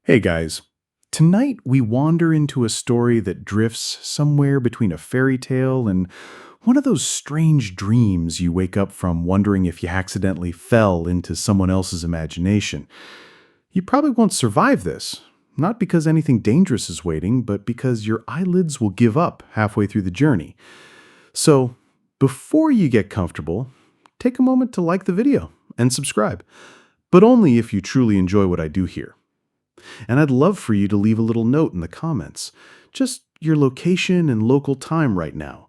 Hey guys, tonight we wander into a story that drifts somewhere between a fairy tale and one of those strange dreams you wake up from wondering if you accidentally fell into someone else's imagination. You probably won't survive this, not because anything dangerous is waiting, but because your eyelids will give up halfway through the journey. So, before you get comfortable, take a moment to like the video and subscribe, but only if you truly enjoy what I do here. And I'd love for you to leave a little note in the comments, just your location and local time right now.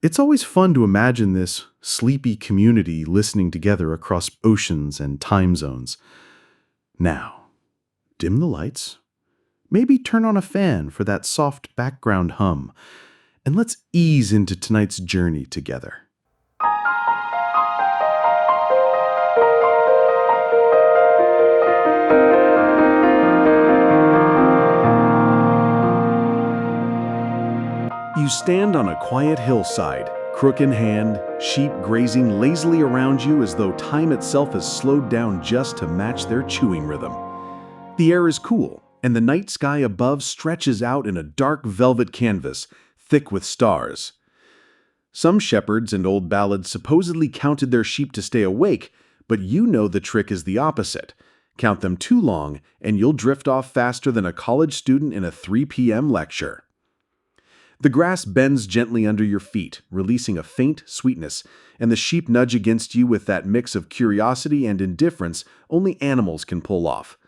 It's always fun to imagine this sleepy community listening together across oceans and time zones. Now, dim the lights, maybe turn on a fan for that soft background hum, and let's ease into tonight's journey together. You stand on a quiet hillside, crook in hand, sheep grazing lazily around you as though time itself has slowed down just to match their chewing rhythm. The air is cool, and the night sky above stretches out in a dark velvet canvas, thick with stars. Some shepherds and old ballads supposedly counted their sheep to stay awake, but you know the trick is the opposite. Count them too long, and you'll drift off faster than a college student in a 3 p.m. lecture. The grass bends gently under your feet, releasing a faint sweetness, and the sheep nudge against you with that mix of curiosity and indifference only animals can pull off.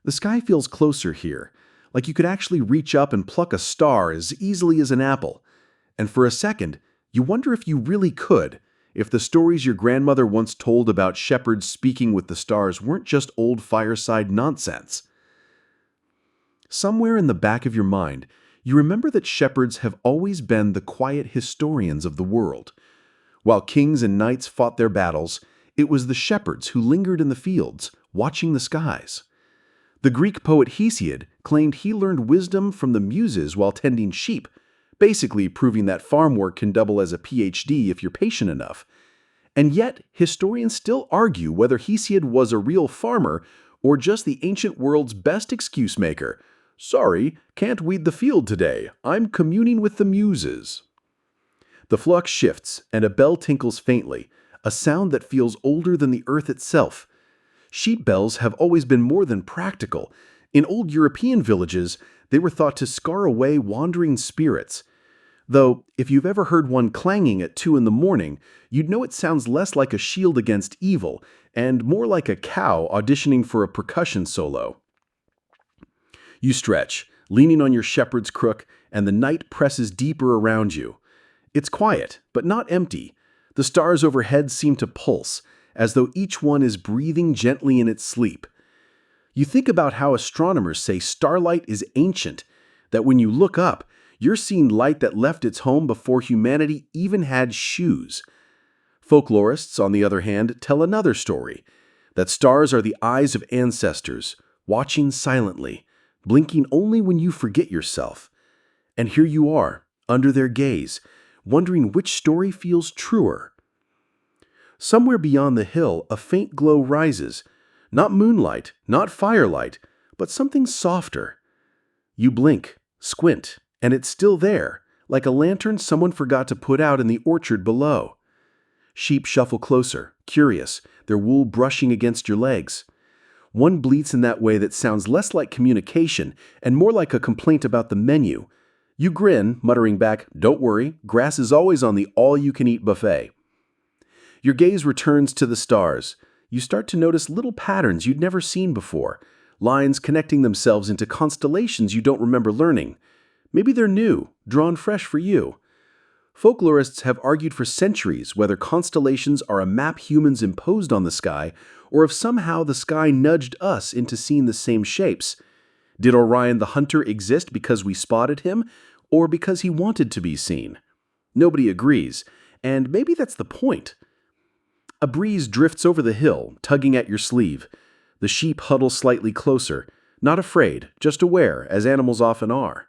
The sky feels closer here, like you could actually reach up and pluck a star as easily as an apple. And for a second, you wonder if you really could, if the stories your grandmother once told about shepherds speaking with the stars weren't just old fireside nonsense. Somewhere in the back of your mind, you remember that shepherds have always been the quiet historians of the world. While kings and knights fought their battles, it was the shepherds who lingered in the fields, watching the skies. The Greek poet Hesiod claimed he learned wisdom from the muses while tending sheep, basically proving that farm work can double as a PhD if you're patient enough. And yet, historians still argue whether Hesiod was a real farmer or just the ancient world's best excuse maker. Sorry, can't weed the field today. I'm communing with the muses. The flux shifts, and a bell tinkles faintly, a sound that feels older than the earth itself. Sheep bells have always been more than practical. In old European villages, they were thought to scare away wandering spirits. Though, if you've ever heard one clanging at 2 in the morning, you'd know it sounds less like a shield against evil, and more like a cow auditioning for a percussion solo. You stretch, leaning on your shepherd's crook, and the night presses deeper around you. It's quiet, but not empty. The stars overhead seem to pulse, as though each one is breathing gently in its sleep. You think about how astronomers say starlight is ancient, that when you look up, you're seeing light that left its home before humanity even had shoes. Folklorists, on the other hand, tell another story, that stars are the eyes of ancestors, watching silently, blinking only when you forget yourself. And here you are, under their gaze, wondering which story feels truer. Somewhere beyond the hill, a faint glow rises. Not moonlight, not firelight, but something softer. You blink, squint, and it's still there, like a lantern someone forgot to put out in the orchard below. Sheep shuffle closer, curious, their wool brushing against your legs. One bleats in that way that sounds less like communication and more like a complaint about the menu. You grin, muttering back, "Don't worry, grass is always on the all-you-can-eat buffet." Your gaze returns to the stars. You start to notice little patterns you'd never seen before, lines connecting themselves into constellations you don't remember learning. Maybe they're new, drawn fresh for you. Folklorists have argued for centuries whether constellations are a map humans imposed on the sky, or if somehow the sky nudged us into seeing the same shapes. Did Orion the Hunter exist because we spotted him, or because he wanted to be seen? Nobody agrees, and maybe that's the point. A breeze drifts over the hill, tugging at your sleeve. The sheep huddle slightly closer, not afraid, just aware, as animals often are.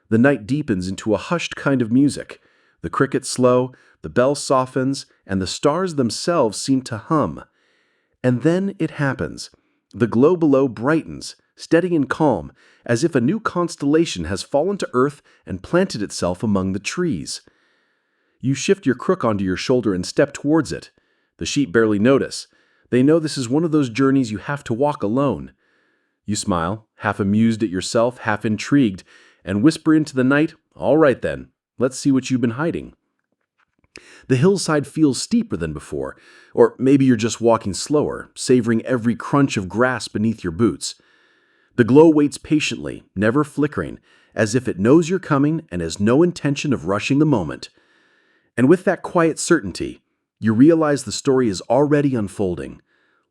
The night deepens into a hushed kind of music. The cricket slow, the bell softens, and the stars themselves seem to hum. And then it happens. The glow below brightens, steady and calm, as if a new constellation has fallen to earth and planted itself among the trees. You shift your crook onto your shoulder and step towards it. The sheep barely notice. They know this is one of those journeys you have to walk alone. You smile, half amused at yourself, half intrigued, and whisper into the night, "All right then, let's see what you've been hiding." The hillside feels steeper than before, or maybe you're just walking slower, savoring every crunch of grass beneath your boots. The glow waits patiently, never flickering, as if it knows you're coming and has no intention of rushing the moment. And with that quiet certainty, you realize the story is already unfolding.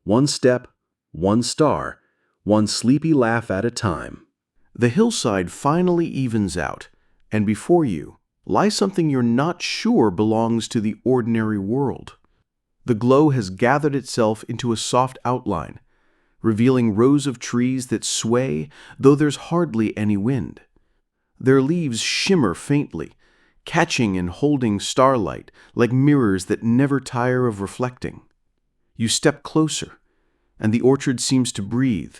One step, one star, one sleepy laugh at a time. The hillside finally evens out, and before you lies something you're not sure belongs to the ordinary world. The glow has gathered itself into a soft outline, revealing rows of trees that sway, though there's hardly any wind. Their leaves shimmer faintly, catching and holding starlight like mirrors that never tire of reflecting. You step closer, and the orchard seems to breathe,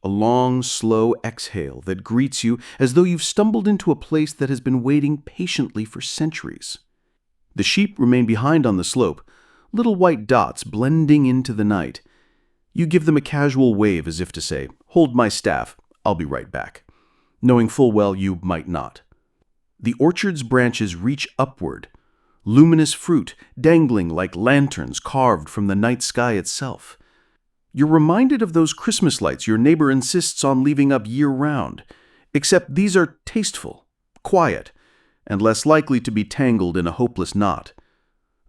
a long, slow exhale that greets you as though you've stumbled into a place that has been waiting patiently for centuries. The sheep remain behind on the slope, little white dots blending into the night. You give them a casual wave as if to say, "Hold my staff, I'll be right back," knowing full well you might not. The orchard's branches reach upward, luminous fruit dangling like lanterns carved from the night sky itself. You're reminded of those Christmas lights your neighbor insists on leaving up year-round, except these are tasteful, quiet, and less likely to be tangled in a hopeless knot.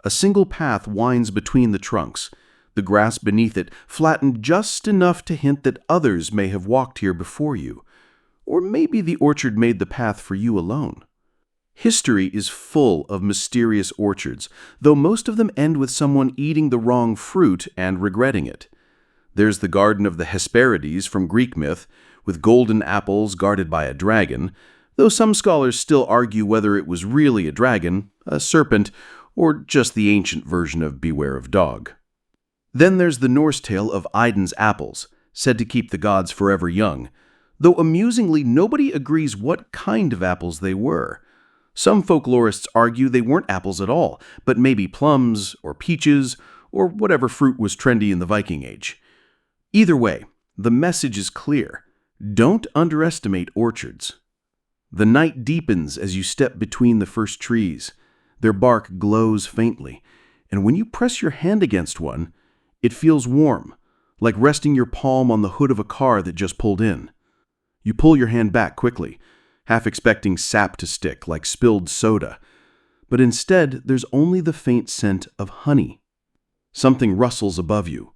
A single path winds between the trunks, the grass beneath it flattened just enough to hint that others may have walked here before you, or maybe the orchard made the path for you alone. History is full of mysterious orchards, though most of them end with someone eating the wrong fruit and regretting it. There's the Garden of the Hesperides from Greek myth, with golden apples guarded by a dragon, though some scholars still argue whether it was really a dragon, a serpent, or just the ancient version of Beware of Dog. Then there's the Norse tale of Idun's apples, said to keep the gods forever young, though amusingly nobody agrees what kind of apples they were. Some folklorists argue they weren't apples at all, but maybe plums or peaches or whatever fruit was trendy in the Viking Age. Either way, the message is clear. Don't underestimate orchards. The night deepens as you step between the first trees. Their bark glows faintly, and when you press your hand against one, it feels warm, like resting your palm on the hood of a car that just pulled in. You pull your hand back quickly, half expecting sap to stick like spilled soda, but instead there's only the faint scent of honey. Something rustles above you.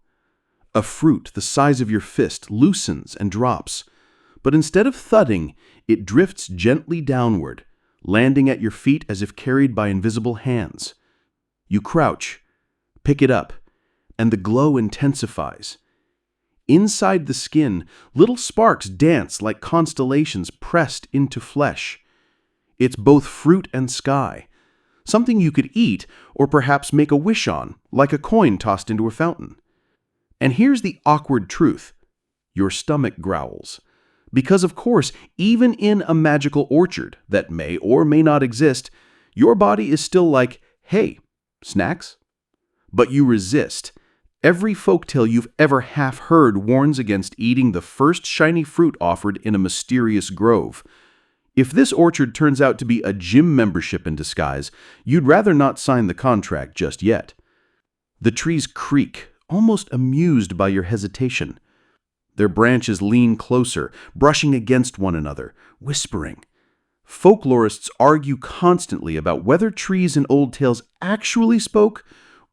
A fruit the size of your fist loosens and drops, but instead of thudding, it drifts gently downward, landing at your feet as if carried by invisible hands. You crouch, pick it up, and the glow intensifies. Inside the skin, little sparks dance like constellations pressed into flesh. It's both fruit and sky, something you could eat or perhaps make a wish on, like a coin tossed into a fountain. And here's the awkward truth. Your stomach growls. Because of course, even in a magical orchard that may or may not exist, your body is still like, "Hey, snacks?" But you resist. Every folktale you've ever half heard warns against eating the first shiny fruit offered in a mysterious grove. If this orchard turns out to be a gym membership in disguise, you'd rather not sign the contract just yet. The trees creak, almost amused by your hesitation. Their branches lean closer, brushing against one another, whispering. Folklorists argue constantly about whether trees in old tales actually spoke,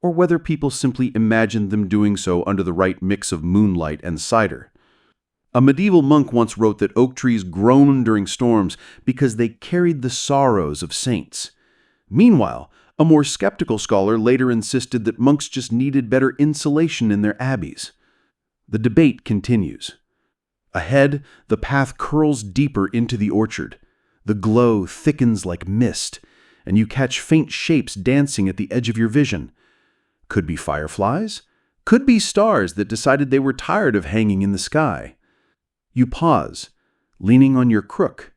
or whether people simply imagined them doing so under the right mix of moonlight and cider. A medieval monk once wrote that oak trees groan during storms because they carried the sorrows of saints. Meanwhile, a more skeptical scholar later insisted that monks just needed better insulation in their abbeys. The debate continues. Ahead, the path curls deeper into the orchard. The glow thickens like mist, and you catch faint shapes dancing at the edge of your vision. Could be fireflies, could be stars that decided they were tired of hanging in the sky. You pause, leaning on your crook.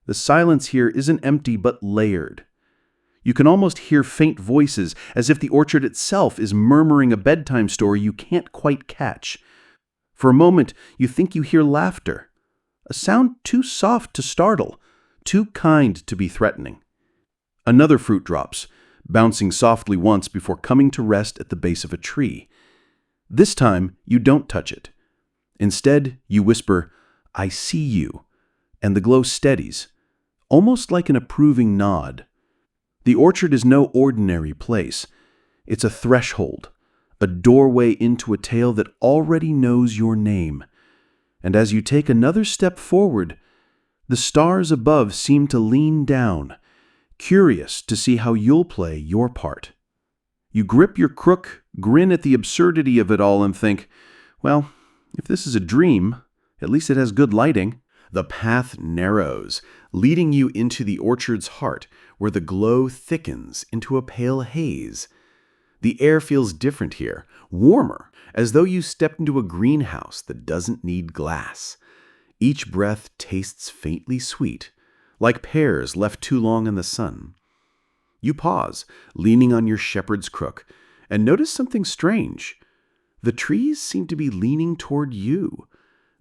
The silence here isn't empty but layered. You can almost hear faint voices, as if the orchard itself is murmuring a bedtime story you can't quite catch. For a moment, you think you hear laughter, a sound too soft to startle, too kind to be threatening. Another fruit drops, bouncing softly once before coming to rest at the base of a tree. This time, you don't touch it. Instead, you whisper, "I see you," and the glow steadies, almost like an approving nod. The orchard is no ordinary place. It's a threshold, a doorway into a tale that already knows your name. And as you take another step forward, the stars above seem to lean down, curious to see how you'll play your part. You grip your crook, grin at the absurdity of it all, and think, well, if this is a dream, at least it has good lighting. The path narrows, leading you into the orchard's heart, where the glow thickens into a pale haze. The air feels different here, warmer, as though you stepped into a greenhouse that doesn't need glass. Each breath tastes faintly sweet, like pears left too long in the sun. You pause, leaning on your shepherd's crook, and notice something strange. The trees seem to be leaning toward you,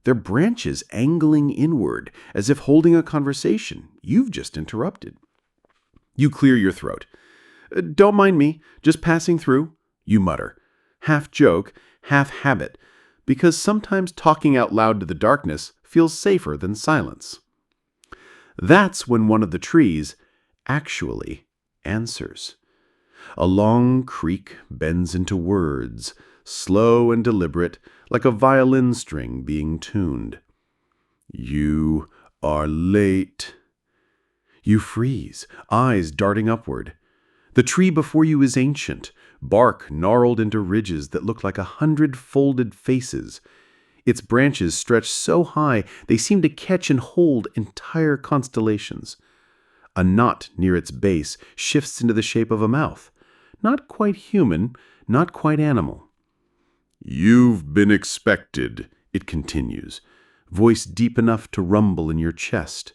their branches angling inward, as if holding a conversation you've just interrupted. You clear your throat. "Don't mind me, just passing through," you mutter, half joke, half habit, because sometimes talking out loud to the darkness feels safer than silence. That's when one of the trees actually answers. A long creak bends into words, slow and deliberate, like a violin string being tuned. "You are late." You freeze, eyes darting upward. The tree before you is ancient, bark gnarled into ridges that look like 100 folded faces. Its branches stretch so high they seem to catch and hold entire constellations. A knot near its base shifts into the shape of a mouth. Not quite human, not quite animal. "You've been expected," it continues, voice deep enough to rumble in your chest.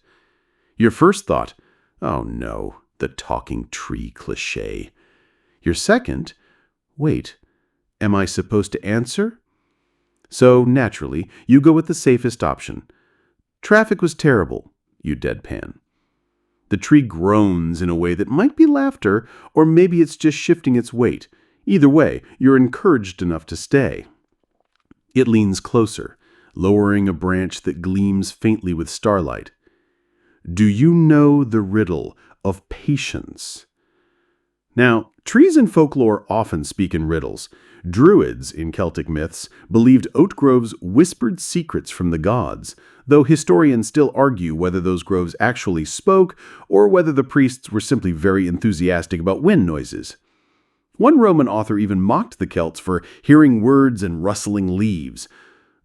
Your first thought, "Oh no, the talking tree cliché." Your second, "Wait, am I supposed to answer?" So, naturally, you go with the safest option. "Traffic was terrible," you deadpan. The tree groans in a way that might be laughter, or maybe it's just shifting its weight. Either way, you're encouraged enough to stay. It leans closer, lowering a branch that gleams faintly with starlight. "Do you know the riddle of patience?" Now, trees in folklore often speak in riddles. Druids, in Celtic myths, believed oat groves whispered secrets from the gods, though historians still argue whether those groves actually spoke or whether the priests were simply very enthusiastic about wind noises. One Roman author even mocked the Celts for hearing words and rustling leaves,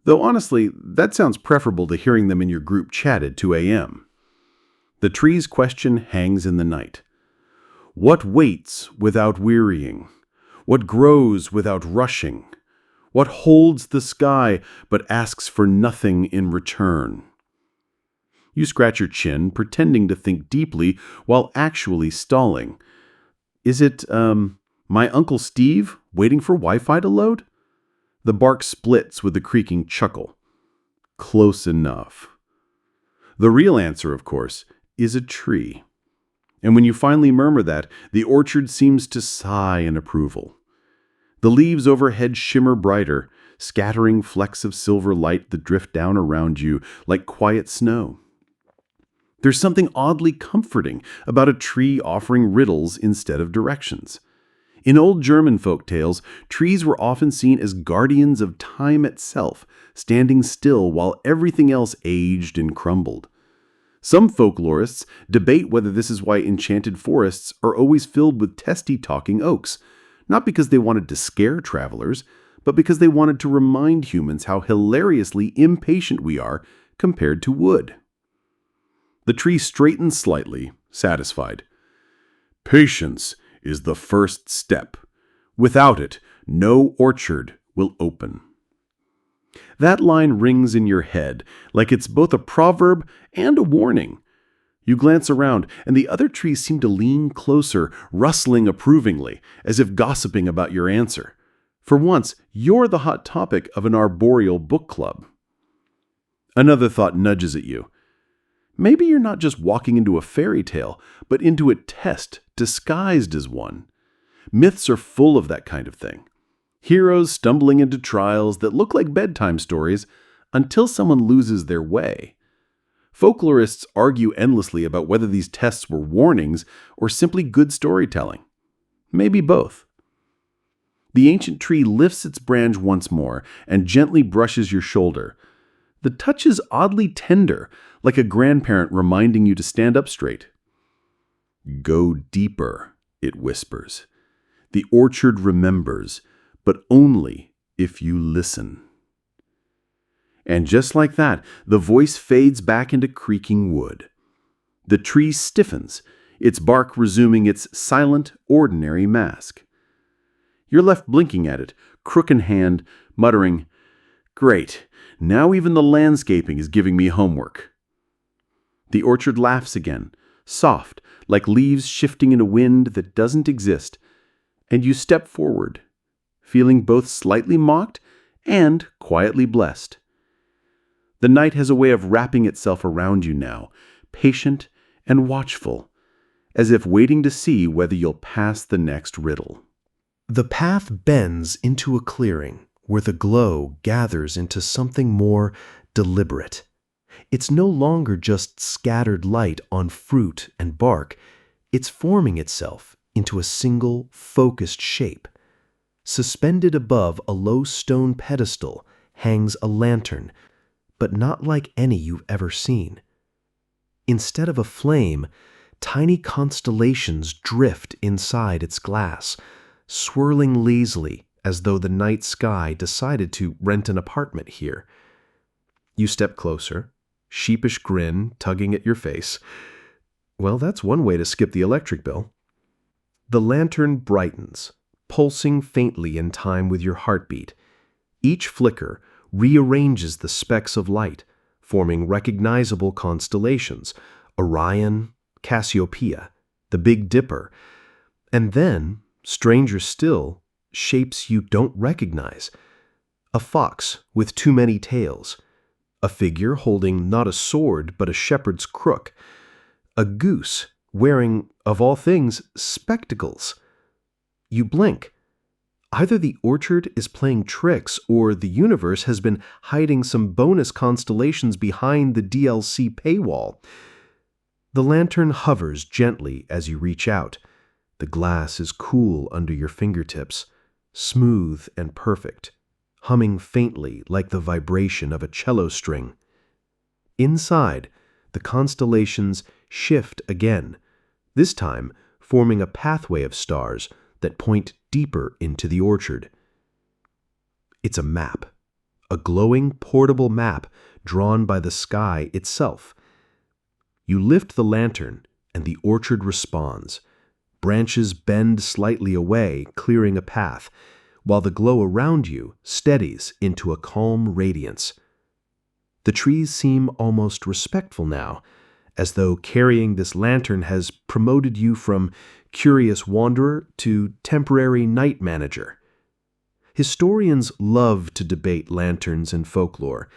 though honestly, that sounds preferable to hearing them in your group chat at 2 a.m. The tree's question hangs in the night. What waits without wearying? What grows without rushing? What holds the sky but asks for nothing in return? You scratch your chin, pretending to think deeply while actually stalling. Is it, my Uncle Steve waiting for Wi-Fi to load? The bark splits with a creaking chuckle. Close enough. The real answer, of course, is a tree. And when you finally murmur that, the orchard seems to sigh in approval. The leaves overhead shimmer brighter, scattering flecks of silver light that drift down around you like quiet snow. There's something oddly comforting about a tree offering riddles instead of directions. In old German folk tales, trees were often seen as guardians of time itself, standing still while everything else aged and crumbled. Some folklorists debate whether this is why enchanted forests are always filled with testy talking oaks, not because they wanted to scare travelers, but because they wanted to remind humans how hilariously impatient we are compared to wood. The tree straightens slightly, satisfied. Patience is the first step. Without it, no orchard will open. That line rings in your head, like it's both a proverb and a warning. You glance around, and the other trees seem to lean closer, rustling approvingly, as if gossiping about your answer. For once, you're the hot topic of an arboreal book club. Another thought nudges at you. Maybe you're not just walking into a fairy tale, but into a test disguised as one. Myths are full of that kind of thing. Heroes stumbling into trials that look like bedtime stories until someone loses their way. Folklorists argue endlessly about whether these tests were warnings or simply good storytelling. Maybe both. The ancient tree lifts its branch once more and gently brushes your shoulder. The touch is oddly tender, like a grandparent reminding you to stand up straight. "Go deeper," it whispers. "The orchard remembers, but only if you listen." And just like that, the voice fades back into creaking wood. The tree stiffens, its bark resuming its silent, ordinary mask. You're left blinking at it, crook in hand, muttering, "Great, now even the landscaping is giving me homework." The orchard laughs again, soft, like leaves shifting in a wind that doesn't exist, and you step forward, feeling both slightly mocked and quietly blessed. The night has a way of wrapping itself around you now, patient and watchful, as if waiting to see whether you'll pass the next riddle. The path bends into a clearing where the glow gathers into something more deliberate. It's no longer just scattered light on fruit and bark. It's forming itself into a single, focused shape. Suspended above a low stone pedestal hangs a lantern, but not like any you've ever seen. Instead of a flame, tiny constellations drift inside its glass, swirling lazily as though the night sky decided to rent an apartment here. You step closer, sheepish grin tugging at your face. Well, that's one way to skip the electric bill. The lantern brightens, pulsing faintly in time with your heartbeat. Each flicker rearranges the specks of light, forming recognizable constellations: Orion, Cassiopeia, the Big Dipper, and then, stranger still, shapes you don't recognize. A fox with too many tails, a figure holding not a sword but a shepherd's crook, a goose wearing, of all things, spectacles. You blink. Either the orchard is playing tricks or the universe has been hiding some bonus constellations behind the DLC paywall. The lantern hovers gently as you reach out. The glass is cool under your fingertips, smooth and perfect, humming faintly like the vibration of a cello string. Inside, the constellations shift again, this time forming a pathway of stars that point deeper into the orchard. It's a map, a glowing portable map drawn by the sky itself. You lift the lantern and the orchard responds. Branches bend slightly away, clearing a path, while the glow around you steadies into a calm radiance. The trees seem almost respectful now, as though carrying this lantern has promoted you from curious wanderer to temporary night manager. Historians love to debate lanterns in folklore.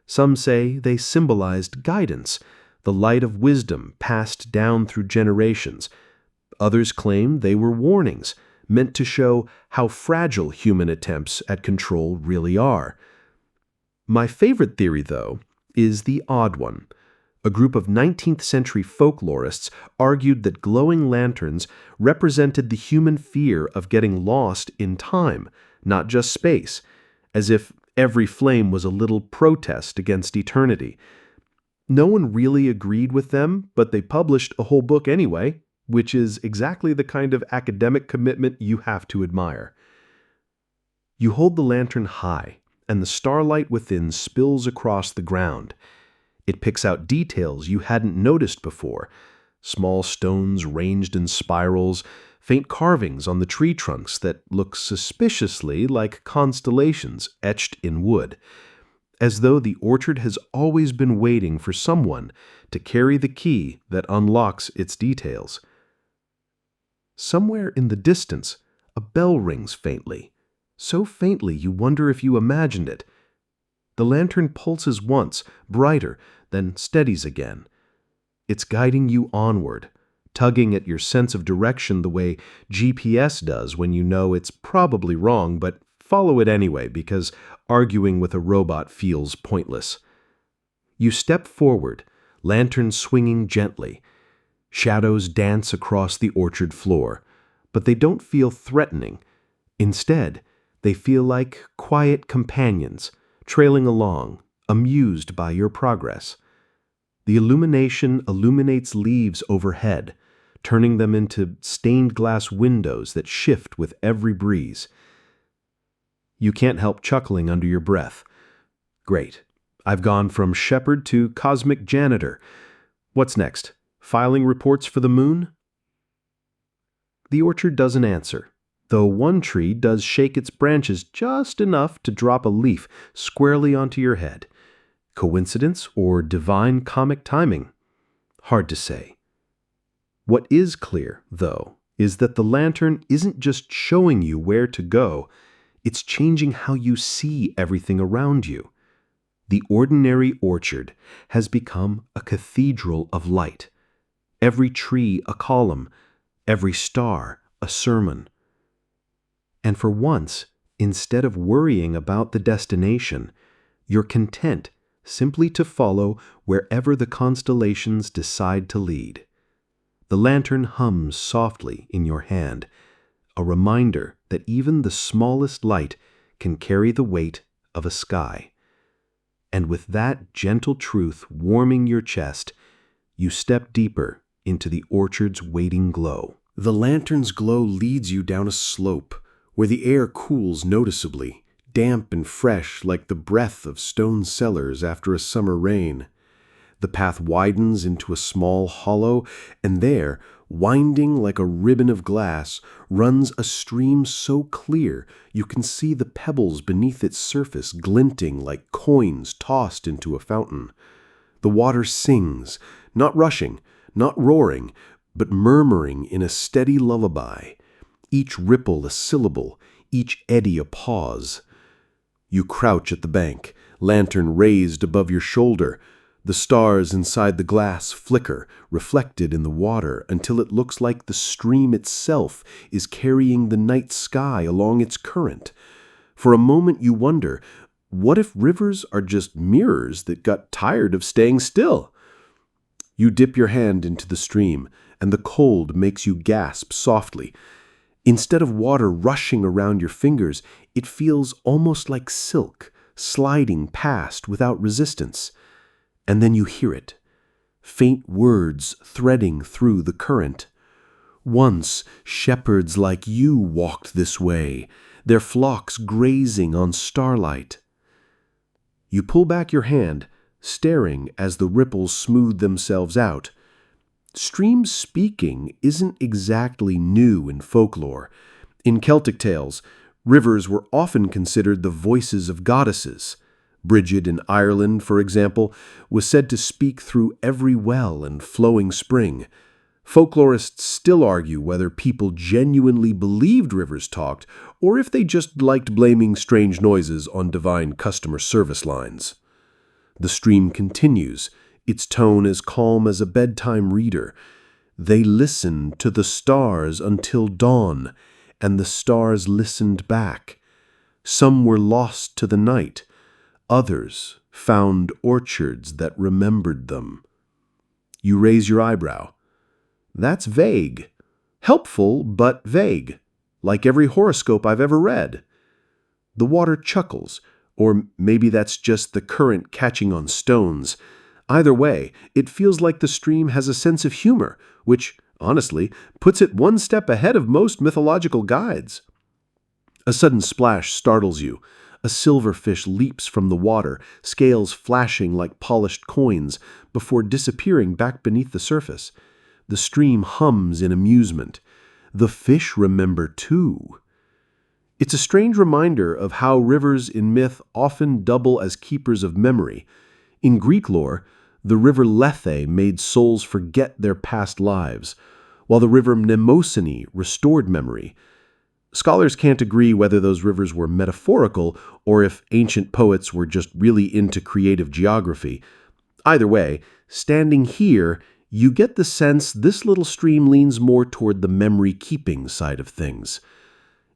Some say they symbolized guidance, the light of wisdom passed down through generations. Others claim they were warnings, meant to show how fragile human attempts at control really are. My favorite theory, though, is the odd one. A group of 19th century folklorists argued that glowing lanterns represented the human fear of getting lost in time, not just space, as if every flame was a little protest against eternity. No one really agreed with them, but they published a whole book anyway, which is exactly the kind of academic commitment you have to admire. You hold the lantern high, and the starlight within spills across the ground. It picks out details you hadn't noticed before: small stones ranged in spirals, faint carvings on the tree trunks that look suspiciously like constellations etched in wood. as though the orchard has always been waiting for someone to carry the key that unlocks its details. Somewhere in the distance, a bell rings faintly, so faintly you wonder if you imagined it. The lantern pulses once, brighter, then steadies again. It's guiding you onward, tugging at your sense of direction the way GPS does when you know it's probably wrong, but follow it anyway because arguing with a robot feels pointless. You step forward, lantern swinging gently. Shadows dance across the orchard floor, but they don't feel threatening. Instead, they feel like quiet companions, trailing along, amused by your progress. The illumination illuminates leaves overhead, turning them into stained glass windows that shift with every breeze. You can't help chuckling under your breath. Great. I've gone from shepherd to cosmic janitor. What's next? Filing reports for the moon? The orchard doesn't answer, though one tree does shake its branches just enough to drop a leaf squarely onto your head. Coincidence or divine comic timing? Hard to say. What is clear, though, is that the lantern isn't just showing you where to go, it's changing how you see everything around you. The ordinary orchard has become a cathedral of light. Every tree a column, every star a sermon. And for once, instead of worrying about the destination, you're content simply to follow wherever the constellations decide to lead. The lantern hums softly in your hand, a reminder that even the smallest light can carry the weight of a sky. And with that gentle truth warming your chest, you step deeper into the orchard's waiting glow. The lantern's glow leads you down a slope where the air cools noticeably, damp and fresh like the breath of stone cellars after a summer rain. The path widens into a small hollow, and there, winding like a ribbon of glass, runs a stream so clear you can see the pebbles beneath its surface glinting like coins tossed into a fountain. The water sings, not rushing, not roaring, but murmuring in a steady lullaby, each ripple a syllable, each eddy a pause. You crouch at the bank, lantern raised above your shoulder. The stars inside the glass flicker, reflected in the water, until it looks like the stream itself is carrying the night sky along its current. For a moment you wonder, what if rivers are just mirrors that got tired of staying still? You dip your hand into the stream, and the cold makes you gasp softly. Instead of water rushing around your fingers, it feels almost like silk, sliding past without resistance. And then you hear it, faint words threading through the current. Once shepherds like you walked this way, their flocks grazing on starlight. You pull back your hand, staring as the ripples smooth themselves out. Stream speaking isn't exactly new in folklore. In Celtic tales, rivers were often considered the voices of goddesses. Bridget in Ireland, for example, was said to speak through every well and flowing spring. Folklorists still argue whether people genuinely believed rivers talked or if they just liked blaming strange noises on divine customer service lines. The stream continues, its tone as calm as a bedtime reader. They listened to the stars until dawn, and the stars listened back. Some were lost to the night. Others found orchards that remembered them. You raise your eyebrow. That's vague. Helpful, but vague. Like every horoscope I've ever read. The water chuckles, or maybe that's just the current catching on stones. Either way, it feels like the stream has a sense of humor, which, honestly, puts it one step ahead of most mythological guides. A sudden splash startles you. A silverfish leaps from the water, scales flashing like polished coins, before disappearing back beneath the surface. The stream hums in amusement. The fish remember too. It's a strange reminder of how rivers in myth often double as keepers of memory. In Greek lore, the river Lethe made souls forget their past lives, while the river Mnemosyne restored memory. Scholars can't agree whether those rivers were metaphorical or if ancient poets were just really into creative geography. Either way, standing here, you get the sense this little stream leans more toward the memory-keeping side of things.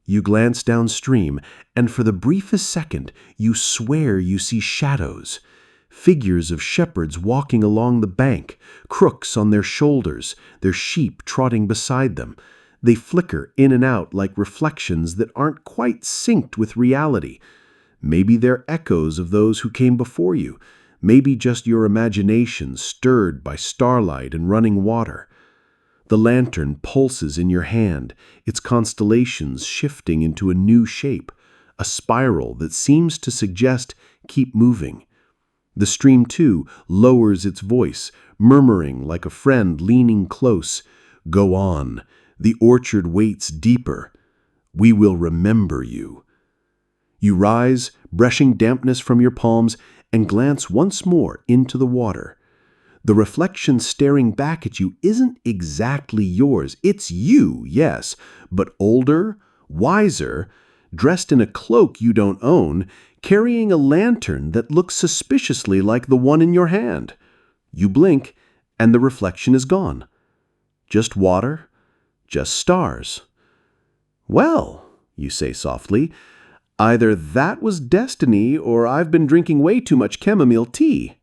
You glance downstream, and for the briefest second, you swear you see shadows. Figures of shepherds walking along the bank, crooks on their shoulders, their sheep trotting beside them. They flicker in and out like reflections that aren't quite synced with reality. Maybe they're echoes of those who came before you. Maybe just your imagination stirred by starlight and running water. The lantern pulses in your hand, its constellations shifting into a new shape, a spiral that seems to suggest keep moving. The stream, too, lowers its voice, murmuring like a friend leaning close. Go on. The orchard waits deeper. We will remember you. You rise, brushing dampness from your palms, and glance once more into the water. The reflection staring back at you isn't exactly yours. It's you, yes, but older, wiser, dressed in a cloak you don't own, carrying a lantern that looks suspiciously like the one in your hand. You blink, and the reflection is gone. Just water, just stars. Well, you say softly, either that was destiny or I've been drinking way too much chamomile tea.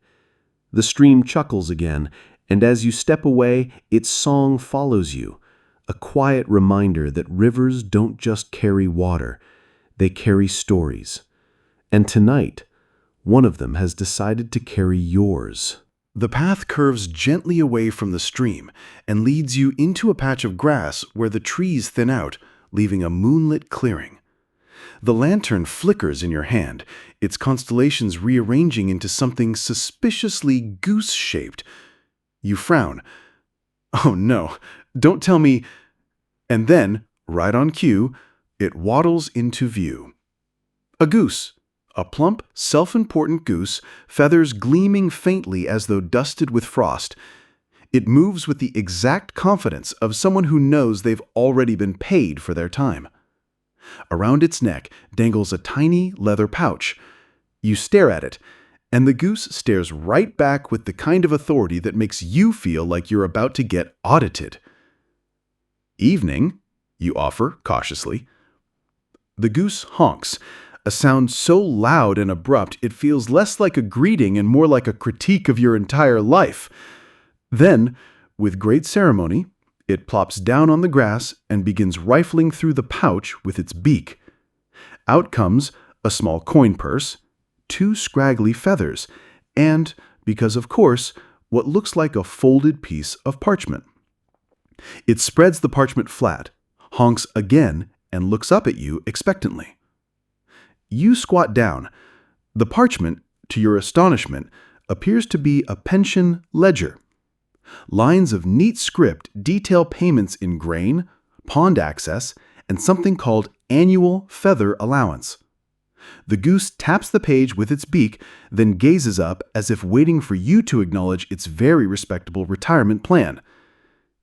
The stream chuckles again, and as you step away, its song follows you, a quiet reminder that rivers don't just carry water, they carry stories. And tonight, one of them has decided to carry yours. The path curves gently away from the stream and leads you into a patch of grass where the trees thin out, leaving a moonlit clearing. The lantern flickers in your hand, its constellations rearranging into something suspiciously goose-shaped. You frown. Oh no, don't tell me. And then, right on cue, it waddles into view. A goose. A plump, self-important goose, feathers gleaming faintly as though dusted with frost. It moves with the exact confidence of someone who knows they've already been paid for their time. Around its neck dangles a tiny leather pouch. You stare at it, and the goose stares right back with the kind of authority that makes you feel like you're about to get audited. Evening, you offer cautiously. The goose honks, a sound so loud and abrupt it feels less like a greeting and more like a critique of your entire life. Then, with great ceremony, it plops down on the grass and begins rifling through the pouch with its beak. Out comes a small coin purse, 2 scraggly feathers, and, because of course, what looks like a folded piece of parchment. It spreads the parchment flat, honks again, and looks up at you expectantly. You squat down. The parchment, to your astonishment, appears to be a pension ledger. Lines of neat script detail payments in grain, pond access, and something called annual feather allowance. The goose taps the page with its beak, then gazes up as if waiting for you to acknowledge its very respectable retirement plan.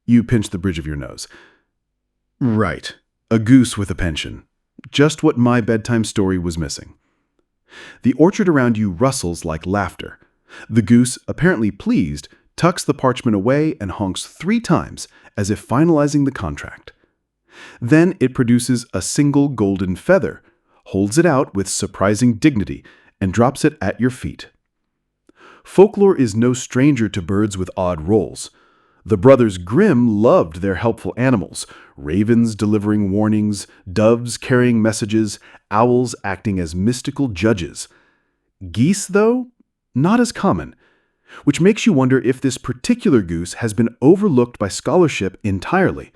You pinch the bridge of your nose. Right, a goose with a pension. Just what my bedtime story was missing. The orchard around you rustles like laughter. The goose, apparently pleased, tucks the parchment away and honks 3 times as if finalizing the contract. Then it produces a single golden feather, holds it out with surprising dignity, and drops it at your feet. Folklore is no stranger to birds with odd roles. The brothers Grimm loved their helpful animals, ravens delivering warnings, doves carrying messages, owls acting as mystical judges. Geese, though, not as common, which makes you wonder if this particular goose has been overlooked by scholarship entirely.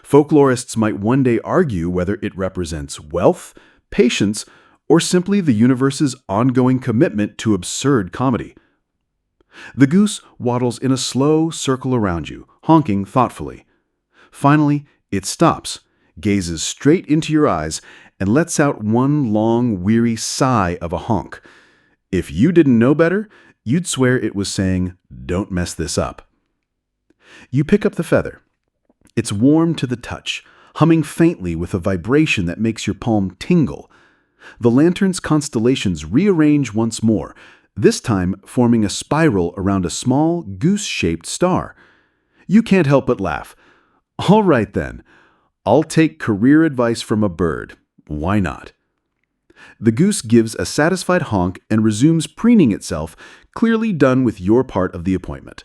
Folklorists might one day argue whether it represents wealth, patience, or simply the universe's ongoing commitment to absurd comedy. The goose waddles in a slow circle around you, honking thoughtfully. Finally, it stops, gazes straight into your eyes, and lets out one long, weary sigh of a honk. If you didn't know better, you'd swear it was saying, "Don't mess this up." You pick up the feather. It's warm to the touch, humming faintly with a vibration that makes your palm tingle. The lantern's constellations rearrange once more, this time forming a spiral around a small, goose-shaped star. You can't help but laugh. All right then, I'll take career advice from a bird. Why not? The goose gives a satisfied honk and resumes preening itself, clearly done with your part of the appointment.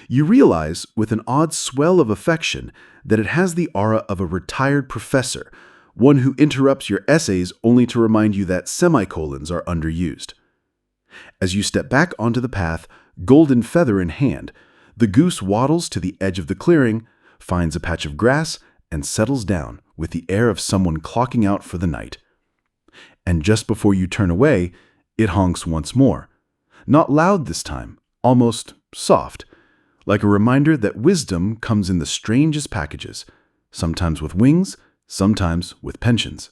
You realize, with an odd swell of affection, that it has the aura of a retired professor, one who interrupts your essays only to remind you that semicolons are underused. As you step back onto the path, golden feather in hand, the goose waddles to the edge of the clearing, finds a patch of grass, and settles down with the air of someone clocking out for the night. And just before you turn away, it honks once more. Not loud this time, almost soft, like a reminder that wisdom comes in the strangest packages, sometimes with wings, sometimes with pensions.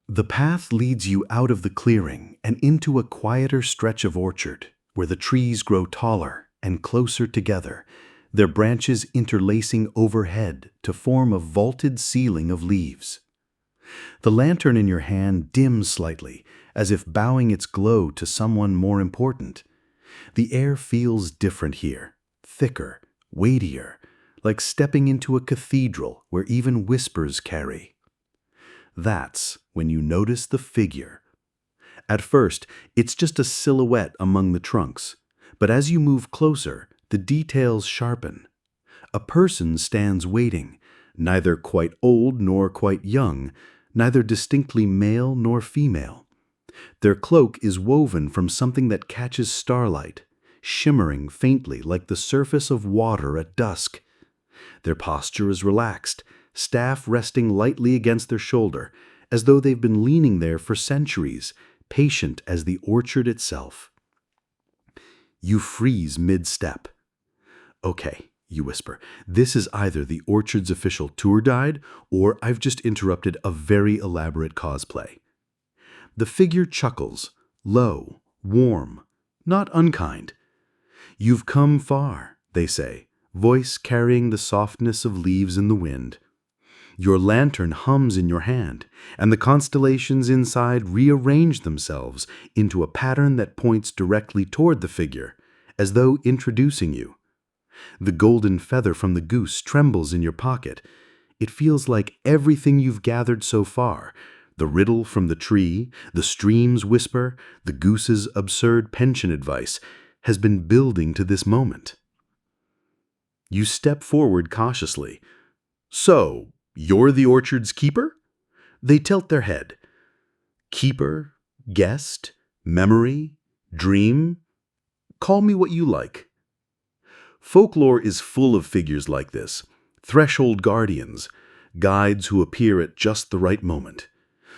The path leads you out of the clearing and into a quieter stretch of orchard, where the trees grow taller and closer together, their branches interlacing overhead to form a vaulted ceiling of leaves. The lantern in your hand dims slightly, as if bowing its glow to someone more important. The air feels different here, thicker, weightier, like stepping into a cathedral where even whispers carry. That's when you notice the figure. At first, it's just a silhouette among the trunks, but as you move closer, the details sharpen. A person stands waiting, neither quite old nor quite young, neither distinctly male nor female. Their cloak is woven from something that catches starlight, shimmering faintly like the surface of water at dusk. Their posture is relaxed, staff resting lightly against their shoulder, as though they've been leaning there for centuries, patient as the orchard itself. You freeze mid-step. "Okay," you whisper, "this is either the orchard's official tour guide, or I've just interrupted a very elaborate cosplay." The figure chuckles, low, warm, not unkind. "You've come far," they say, voice carrying the softness of leaves in the wind. Your lantern hums in your hand, and the constellations inside rearrange themselves into a pattern that points directly toward the figure, as though introducing you. The golden feather from the goose trembles in your pocket. It feels like everything you've gathered so far, the riddle from the tree, the stream's whisper, the goose's absurd pension advice, has been building to this moment. You step forward cautiously. "So, you're the orchard's keeper?" They tilt their head. "Keeper, guest, memory, dream? Call me what you like." Folklore is full of figures like this, threshold guardians, guides who appear at just the right moment.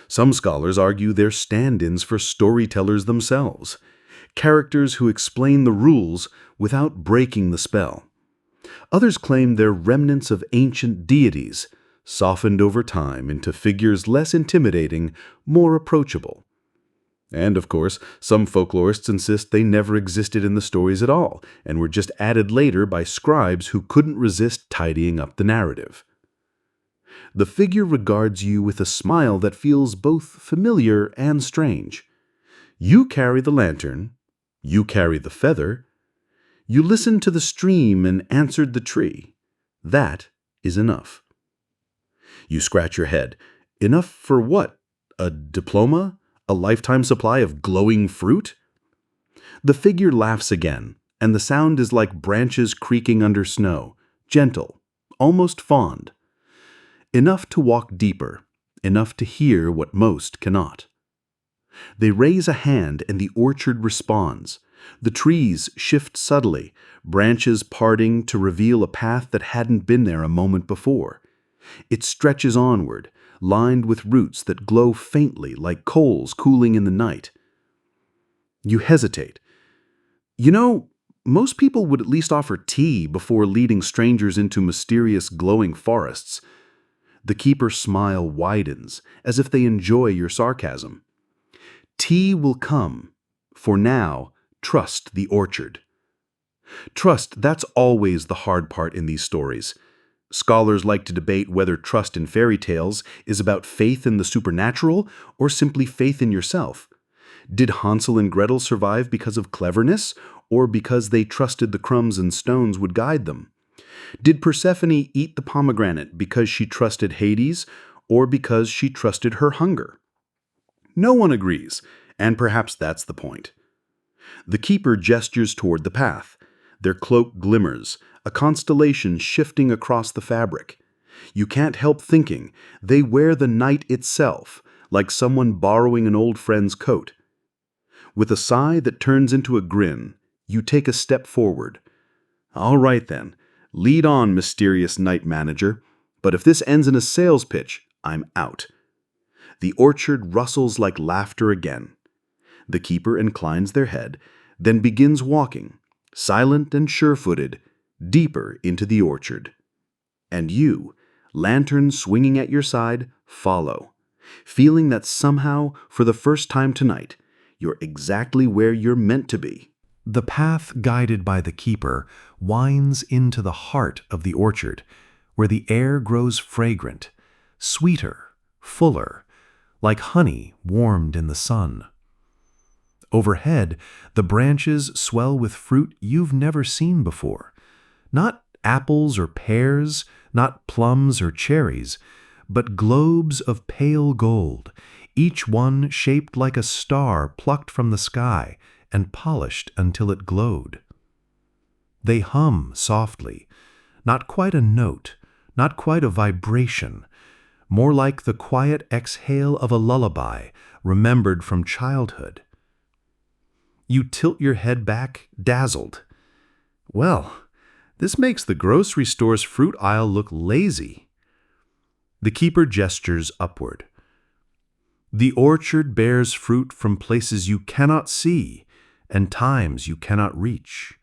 Some scholars argue they're stand-ins for storytellers themselves, characters who explain the rules without breaking the spell. Others claim they're remnants of ancient deities, softened over time into figures less intimidating, more approachable. And, of course, some folklorists insist they never existed in the stories at all, and were just added later by scribes who couldn't resist tidying up the narrative. The figure regards you with a smile that feels both familiar and strange. You carry the lantern, you carry the feather, you listened to the stream and answered the tree. That is enough. You scratch your head. Enough for what? A diploma? A lifetime supply of glowing fruit? The figure laughs again, and the sound is like branches creaking under snow, gentle, almost fond. Enough to walk deeper, enough to hear what most cannot. They raise a hand and the orchard responds. The trees shift subtly, branches parting to reveal a path that hadn't been there a moment before. It stretches onward, lined with roots that glow faintly like coals cooling in the night. You hesitate. You know, most people would at least offer tea before leading strangers into mysterious glowing forests. The keeper's smile widens, as if they enjoy your sarcasm. Tea will come. For now, trust the orchard. Trust, that's always the hard part in these stories. Scholars like to debate whether trust in fairy tales is about faith in the supernatural or simply faith in yourself. Did Hansel and Gretel survive because of cleverness or because they trusted the crumbs and stones would guide them? Did Persephone eat the pomegranate because she trusted Hades or because she trusted her hunger? No one agrees, and perhaps that's the point. The keeper gestures toward the path. Their cloak glimmers, a constellation shifting across the fabric. You can't help thinking they wear the night itself, like someone borrowing an old friend's coat. With a sigh that turns into a grin, you take a step forward. All right then, lead on, mysterious night manager, but if this ends in a sales pitch, I'm out. The orchard rustles like laughter again. The keeper inclines their head, then begins walking, silent and sure-footed, deeper into the orchard. And you, lantern swinging at your side, follow, feeling that somehow, for the first time tonight, you're exactly where you're meant to be. The path guided by the keeper winds into the heart of the orchard, where the air grows fragrant, sweeter, fuller, like honey warmed in the sun. Overhead, the branches swell with fruit you've never seen before. Not apples or pears, not plums or cherries, but globes of pale gold, each one shaped like a star plucked from the sky and polished until it glowed. They hum softly, not quite a note, not quite a vibration, more like the quiet exhale of a lullaby remembered from childhood. You tilt your head back, dazzled. Well, this makes the grocery store's fruit aisle look lazy. The keeper gestures upward. The orchard bears fruit from places you cannot see and times you cannot reach.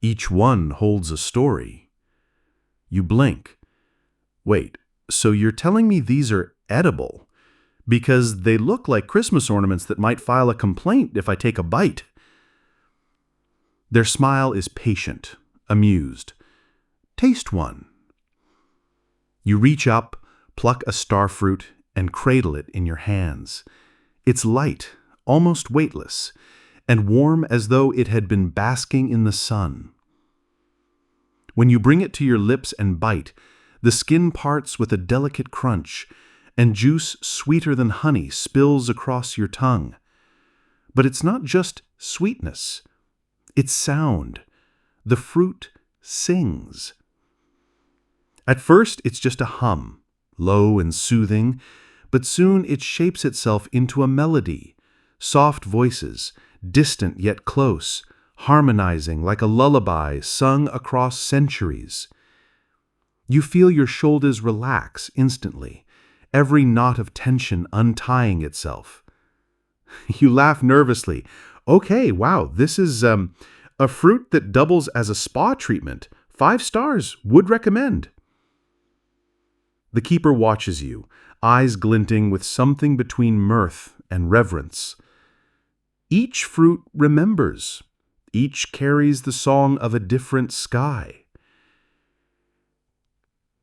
Each one holds a story. You blink. Wait, so you're telling me these are edible? Because they look like Christmas ornaments that might file a complaint if I take a bite. Their smile is patient, amused. Taste one. You reach up, pluck a starfruit, and cradle it in your hands. It's light, almost weightless, and warm as though it had been basking in the sun. When you bring it to your lips and bite, the skin parts with a delicate crunch, and juice sweeter than honey spills across your tongue. But it's not just sweetness. It's sound. The fruit sings. At first, it's just a hum, low and soothing, but soon it shapes itself into a melody, soft voices, distant yet close, harmonizing like a lullaby sung across centuries. You feel your shoulders relax instantly, every knot of tension untying itself. You laugh nervously. Okay, wow, this is a fruit that doubles as a spa treatment. 5 stars, would recommend. The keeper watches you, eyes glinting with something between mirth and reverence. Each fruit remembers. Each carries the song of a different sky.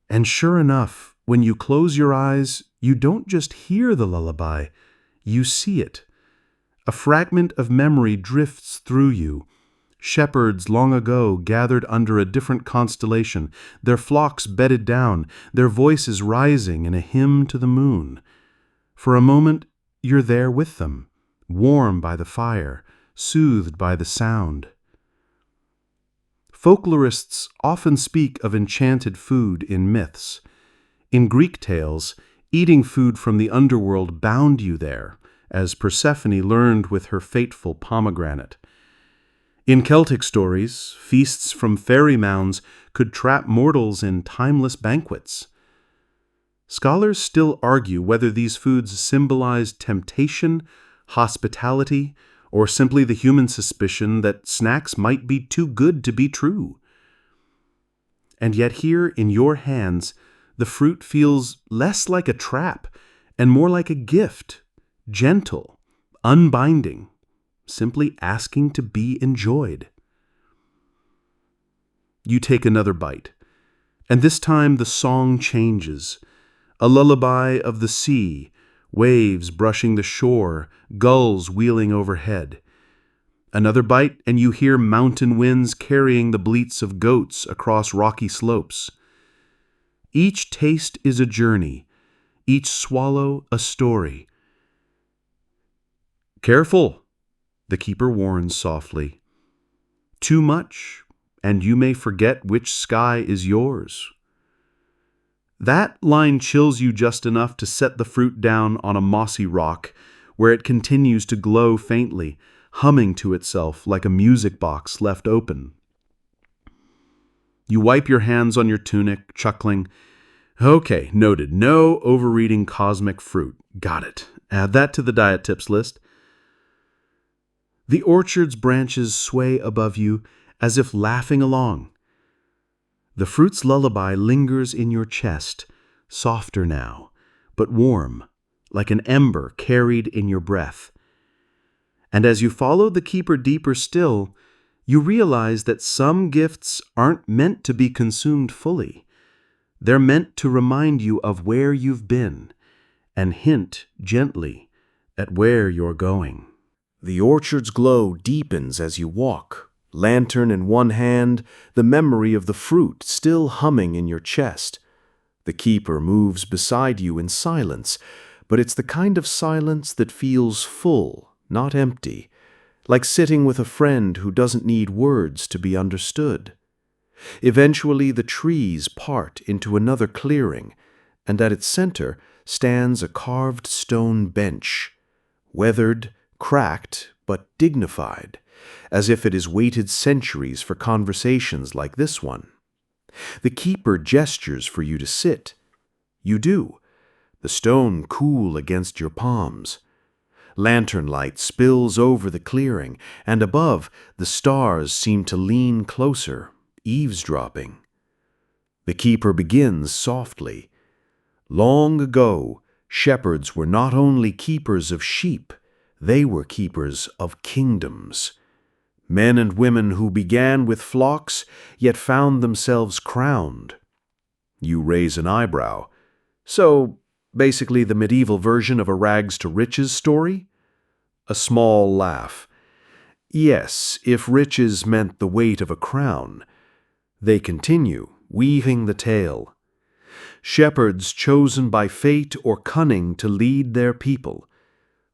And sure enough, when you close your eyes, you don't just hear the lullaby, you see it. A fragment of memory drifts through you. Shepherds long ago gathered under a different constellation, their flocks bedded down, their voices rising in a hymn to the moon. For a moment, you're there with them, warm by the fire, soothed by the sound. Folklorists often speak of enchanted food in myths. In Greek tales, eating food from the underworld bound you there, as Persephone learned with her fateful pomegranate. In Celtic stories, feasts from fairy mounds could trap mortals in timeless banquets. Scholars still argue whether these foods symbolize temptation, hospitality, or simply the human suspicion that snacks might be too good to be true. And yet here in your hands, the fruit feels less like a trap and more like a gift, gentle, unbinding, simply asking to be enjoyed. You take another bite, and this time the song changes. A lullaby of the sea, waves brushing the shore, gulls wheeling overhead. Another bite, and you hear mountain winds carrying the bleats of goats across rocky slopes. Each taste is a journey, each swallow a story. "Careful," the keeper warns softly. "Too much, and you may forget which sky is yours." That line chills you just enough to set the fruit down on a mossy rock, where it continues to glow faintly, humming to itself like a music box left open. You wipe your hands on your tunic, chuckling. "Okay, noted. No overeating cosmic fruit. Got it. Add that to the diet tips list." The orchard's branches sway above you as if laughing along. The fruit's lullaby lingers in your chest, softer now, but warm, like an ember carried in your breath. And as you follow the keeper deeper still, you realize that some gifts aren't meant to be consumed fully. They're meant to remind you of where you've been and hint gently at where you're going. The orchard's glow deepens as you walk, lantern in one hand, the memory of the fruit still humming in your chest. The keeper moves beside you in silence, but it's the kind of silence that feels full, not empty, like sitting with a friend who doesn't need words to be understood. Eventually, the trees part into another clearing, and at its center stands a carved stone bench, weathered, cracked, but dignified, as if it has waited centuries for conversations like this one. The keeper gestures for you to sit. You do, the stone cool against your palms. Lantern light spills over the clearing, and above, the stars seem to lean closer, eavesdropping. The keeper begins softly. Long ago, shepherds were not only keepers of sheep, they were keepers of kingdoms. Men and women who began with flocks, yet found themselves crowned. You raise an eyebrow. So, basically the medieval version of a rags to riches story? A small laugh. Yes, if riches meant the weight of a crown. They continue, weaving the tale. Shepherds chosen by fate or cunning to lead their people.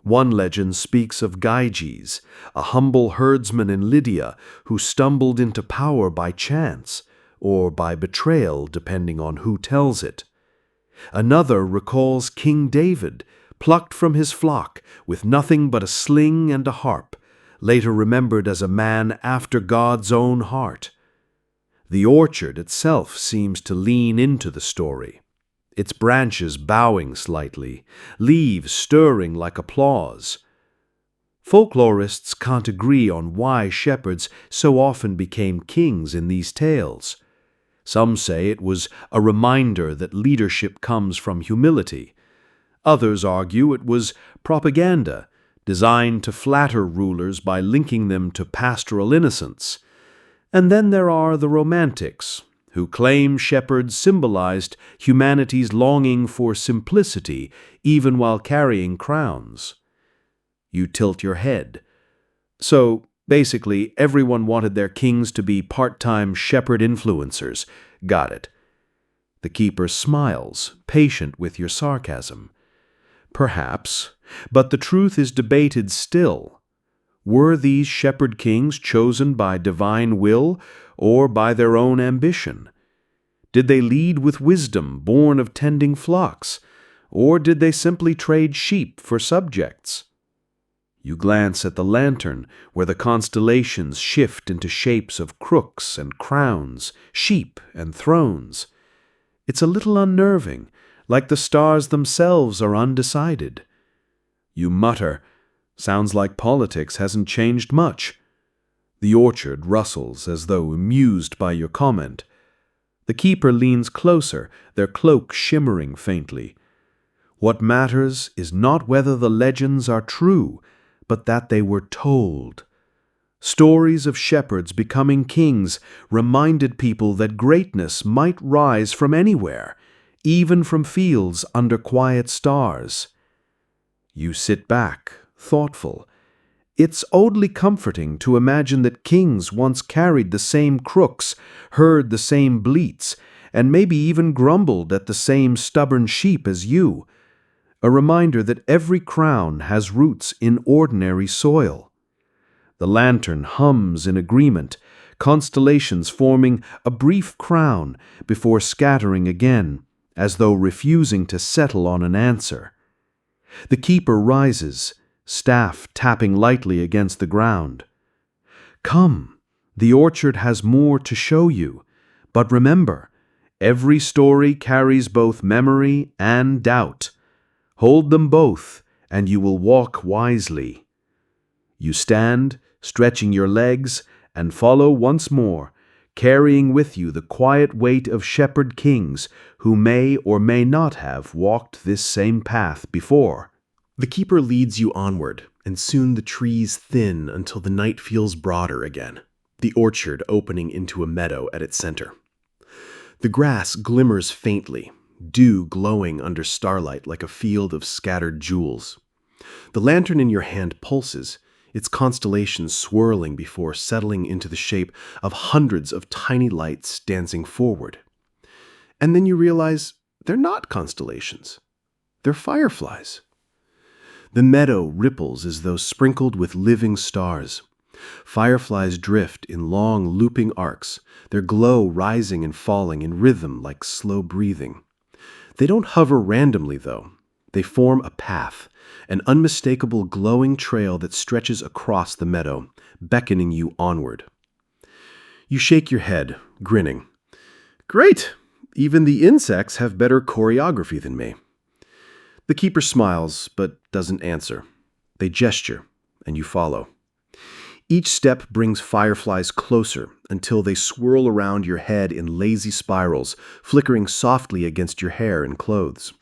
One legend speaks of Gyges, a humble herdsman in Lydia who stumbled into power by chance, or by betrayal depending on who tells it. Another recalls King David, plucked from his flock with nothing but a sling and a harp, later remembered as a man after God's own heart. The orchard itself seems to lean into the story, its branches bowing slightly, leaves stirring like applause. Folklorists can't agree on why shepherds so often became kings in these tales. Some say it was a reminder that leadership comes from humility. Others argue it was propaganda, designed to flatter rulers by linking them to pastoral innocence. And then there are the romantics, who claim shepherds symbolized humanity's longing for simplicity even while carrying crowns. You tilt your head. So, basically, everyone wanted their kings to be part-time shepherd influencers. Got it. The keeper smiles, patient with your sarcasm. Perhaps, but the truth is debated still. Were these shepherd kings chosen by divine will or by their own ambition? Did they lead with wisdom born of tending flocks, or did they simply trade sheep for subjects? You glance at the lantern, where the constellations shift into shapes of crooks and crowns, sheep and thrones. It's a little unnerving, like the stars themselves are undecided. You mutter, "Sounds like politics hasn't changed much." The orchard rustles as though amused by your comment. The keeper leans closer, their cloak shimmering faintly. What matters is not whether the legends are true, but that they were told. Stories of shepherds becoming kings reminded people that greatness might rise from anywhere, even from fields under quiet stars. You sit back, thoughtful. It's oddly comforting to imagine that kings once carried the same crooks, heard the same bleats, and maybe even grumbled at the same stubborn sheep as you. A reminder that every crown has roots in ordinary soil. The lantern hums in agreement, constellations forming a brief crown before scattering again, as though refusing to settle on an answer. The keeper rises, staff tapping lightly against the ground. Come, the orchard has more to show you, but remember, every story carries both memory and doubt. Hold them both, and you will walk wisely. You stand, stretching your legs, and follow once more, carrying with you the quiet weight of shepherd kings who may or may not have walked this same path before. The keeper leads you onward, and soon the trees thin until the night feels broader again, the orchard opening into a meadow at its center. The grass glimmers faintly, dew glowing under starlight like a field of scattered jewels. The lantern in your hand pulses, its constellations swirling before settling into the shape of hundreds of tiny lights dancing forward. And then you realize they're not constellations. They're fireflies. The meadow ripples as though sprinkled with living stars. Fireflies drift in long, looping arcs, their glow rising and falling in rhythm like slow breathing. They don't hover randomly, though. They form a path, an unmistakable glowing trail that stretches across the meadow, beckoning you onward. You shake your head, grinning. Great! Even the insects have better choreography than me. The keeper smiles, but doesn't answer. They gesture, and you follow. Each step brings fireflies closer until they swirl around your head in lazy spirals, flickering softly against your hair and clothes.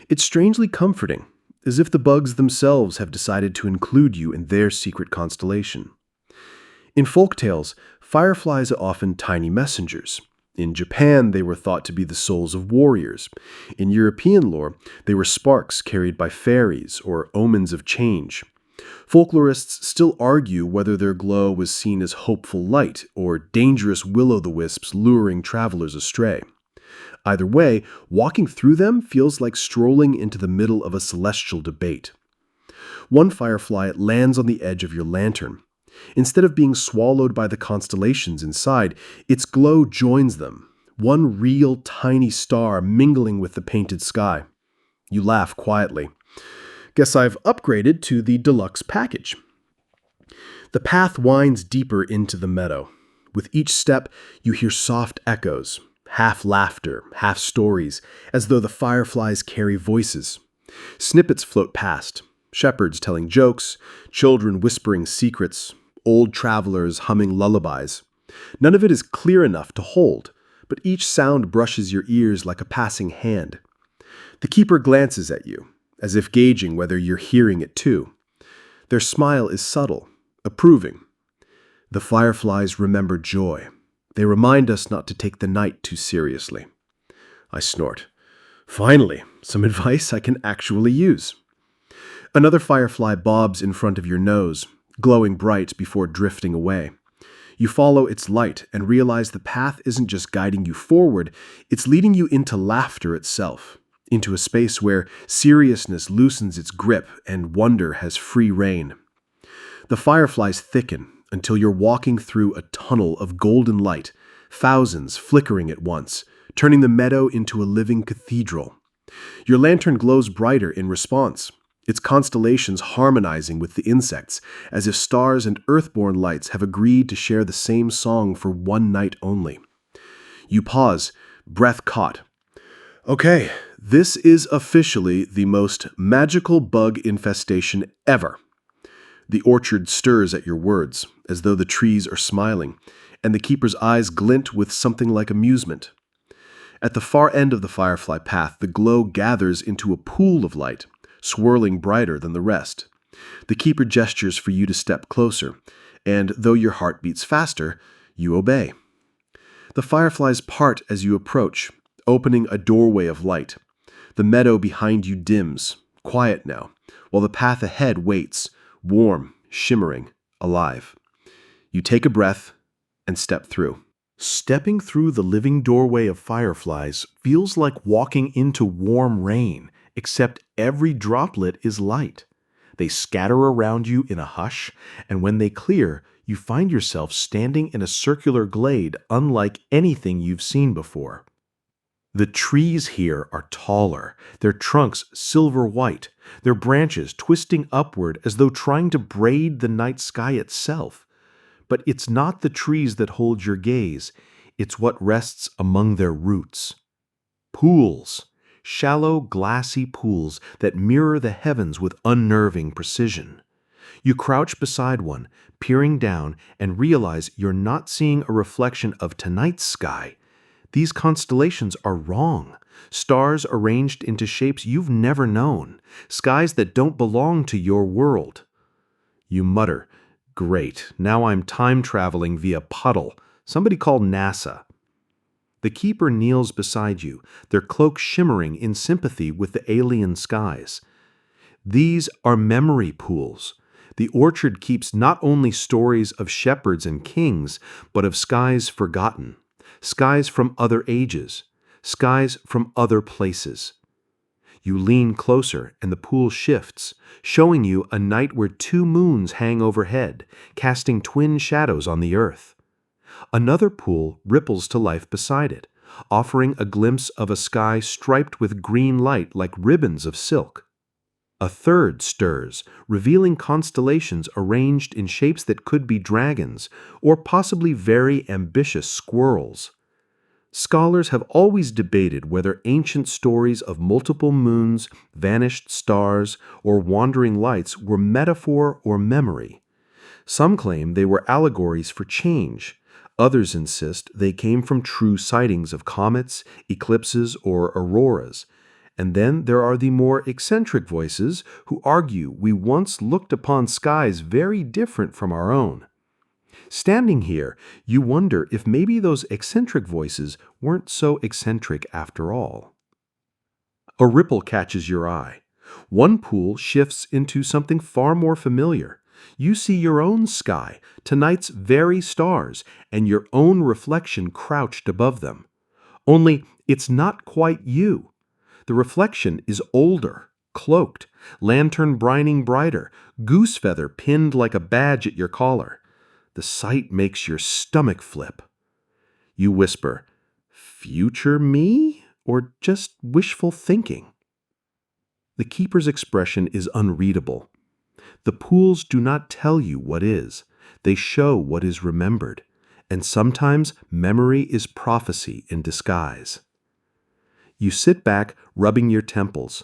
It's strangely comforting, as if the bugs themselves have decided to include you in their secret constellation. In folk tales, fireflies are often tiny messengers. In Japan, they were thought to be the souls of warriors. In European lore, they were sparks carried by fairies or omens of change. Folklorists still argue whether their glow was seen as hopeful light or dangerous will-o'-the-wisps luring travelers astray. Either way, walking through them feels like strolling into the middle of a celestial debate. One firefly lands on the edge of your lantern. Instead of being swallowed by the constellations inside, its glow joins them, one real tiny star mingling with the painted sky. You laugh quietly. Guess I've upgraded to the deluxe package. The path winds deeper into the meadow. With each step, you hear soft echoes, half laughter, half stories, as though the fireflies carry voices. Snippets float past, shepherds telling jokes, children whispering secrets, old travelers humming lullabies. None of it is clear enough to hold, but each sound brushes your ears like a passing hand. The keeper glances at you, as if gauging whether you're hearing it too. Their smile is subtle, approving. The fireflies remember joy. They remind us not to take the night too seriously. I snort. Finally, some advice I can actually use. Another firefly bobs in front of your nose, glowing bright before drifting away. You follow its light and realize the path isn't just guiding you forward, it's leading you into laughter itself, into a space where seriousness loosens its grip and wonder has free rein. The fireflies thicken until you're walking through a tunnel of golden light, thousands flickering at once, turning the meadow into a living cathedral. Your lantern glows brighter in response, its constellations harmonizing with the insects, as if stars and earthborn lights have agreed to share the same song for one night only. You pause, breath caught. Okay, this is officially the most magical bug infestation ever. The orchard stirs at your words, as though the trees are smiling, and the keeper's eyes glint with something like amusement. At the far end of the firefly path, the glow gathers into a pool of light, swirling brighter than the rest. The keeper gestures for you to step closer, and though your heart beats faster, you obey. The fireflies part as you approach, opening a doorway of light. The meadow behind you dims, quiet now, while the path ahead waits, warm, shimmering, alive. You take a breath and step through. Stepping through the living doorway of fireflies feels like walking into warm rain, except every droplet is light. They scatter around you in a hush, and when they clear, you find yourself standing in a circular glade unlike anything you've seen before. The trees here are taller, their trunks silver white, their branches twisting upward as though trying to braid the night sky itself. But it's not the trees that hold your gaze, it's what rests among their roots. Pools, shallow, glassy pools that mirror the heavens with unnerving precision. You crouch beside one, peering down, and realize you're not seeing a reflection of tonight's sky. These constellations are wrong. Stars arranged into shapes you've never known. Skies that don't belong to your world. You mutter, "Great, now I'm time traveling via puddle. Somebody call NASA." The keeper kneels beside you, their cloak shimmering in sympathy with the alien skies. These are memory pools. The orchard keeps not only stories of shepherds and kings, but of skies forgotten. Skies from other ages, skies from other places. You lean closer and the pool shifts, showing you a night where two moons hang overhead, casting twin shadows on the earth. Another pool ripples to life beside it, offering a glimpse of a sky striped with green light like ribbons of silk. A third stirs, revealing constellations arranged in shapes that could be dragons, or possibly very ambitious squirrels. Scholars have always debated whether ancient stories of multiple moons, vanished stars, or wandering lights were metaphor or memory. Some claim they were allegories for change. Others insist they came from true sightings of comets, eclipses, or auroras. And then there are the more eccentric voices who argue we once looked upon skies very different from our own. Standing here, you wonder if maybe those eccentric voices weren't so eccentric after all. A ripple catches your eye. One pool shifts into something far more familiar. You see your own sky, tonight's very stars, and your own reflection crouched above them. Only it's not quite you. The reflection is older, cloaked, lantern brining brighter, goose feather pinned like a badge at your collar. The sight makes your stomach flip. You whisper, "Future me?" or just wishful thinking? The keeper's expression is unreadable. The pools do not tell you what is. They show what is remembered. And sometimes memory is prophecy in disguise. You sit back, rubbing your temples.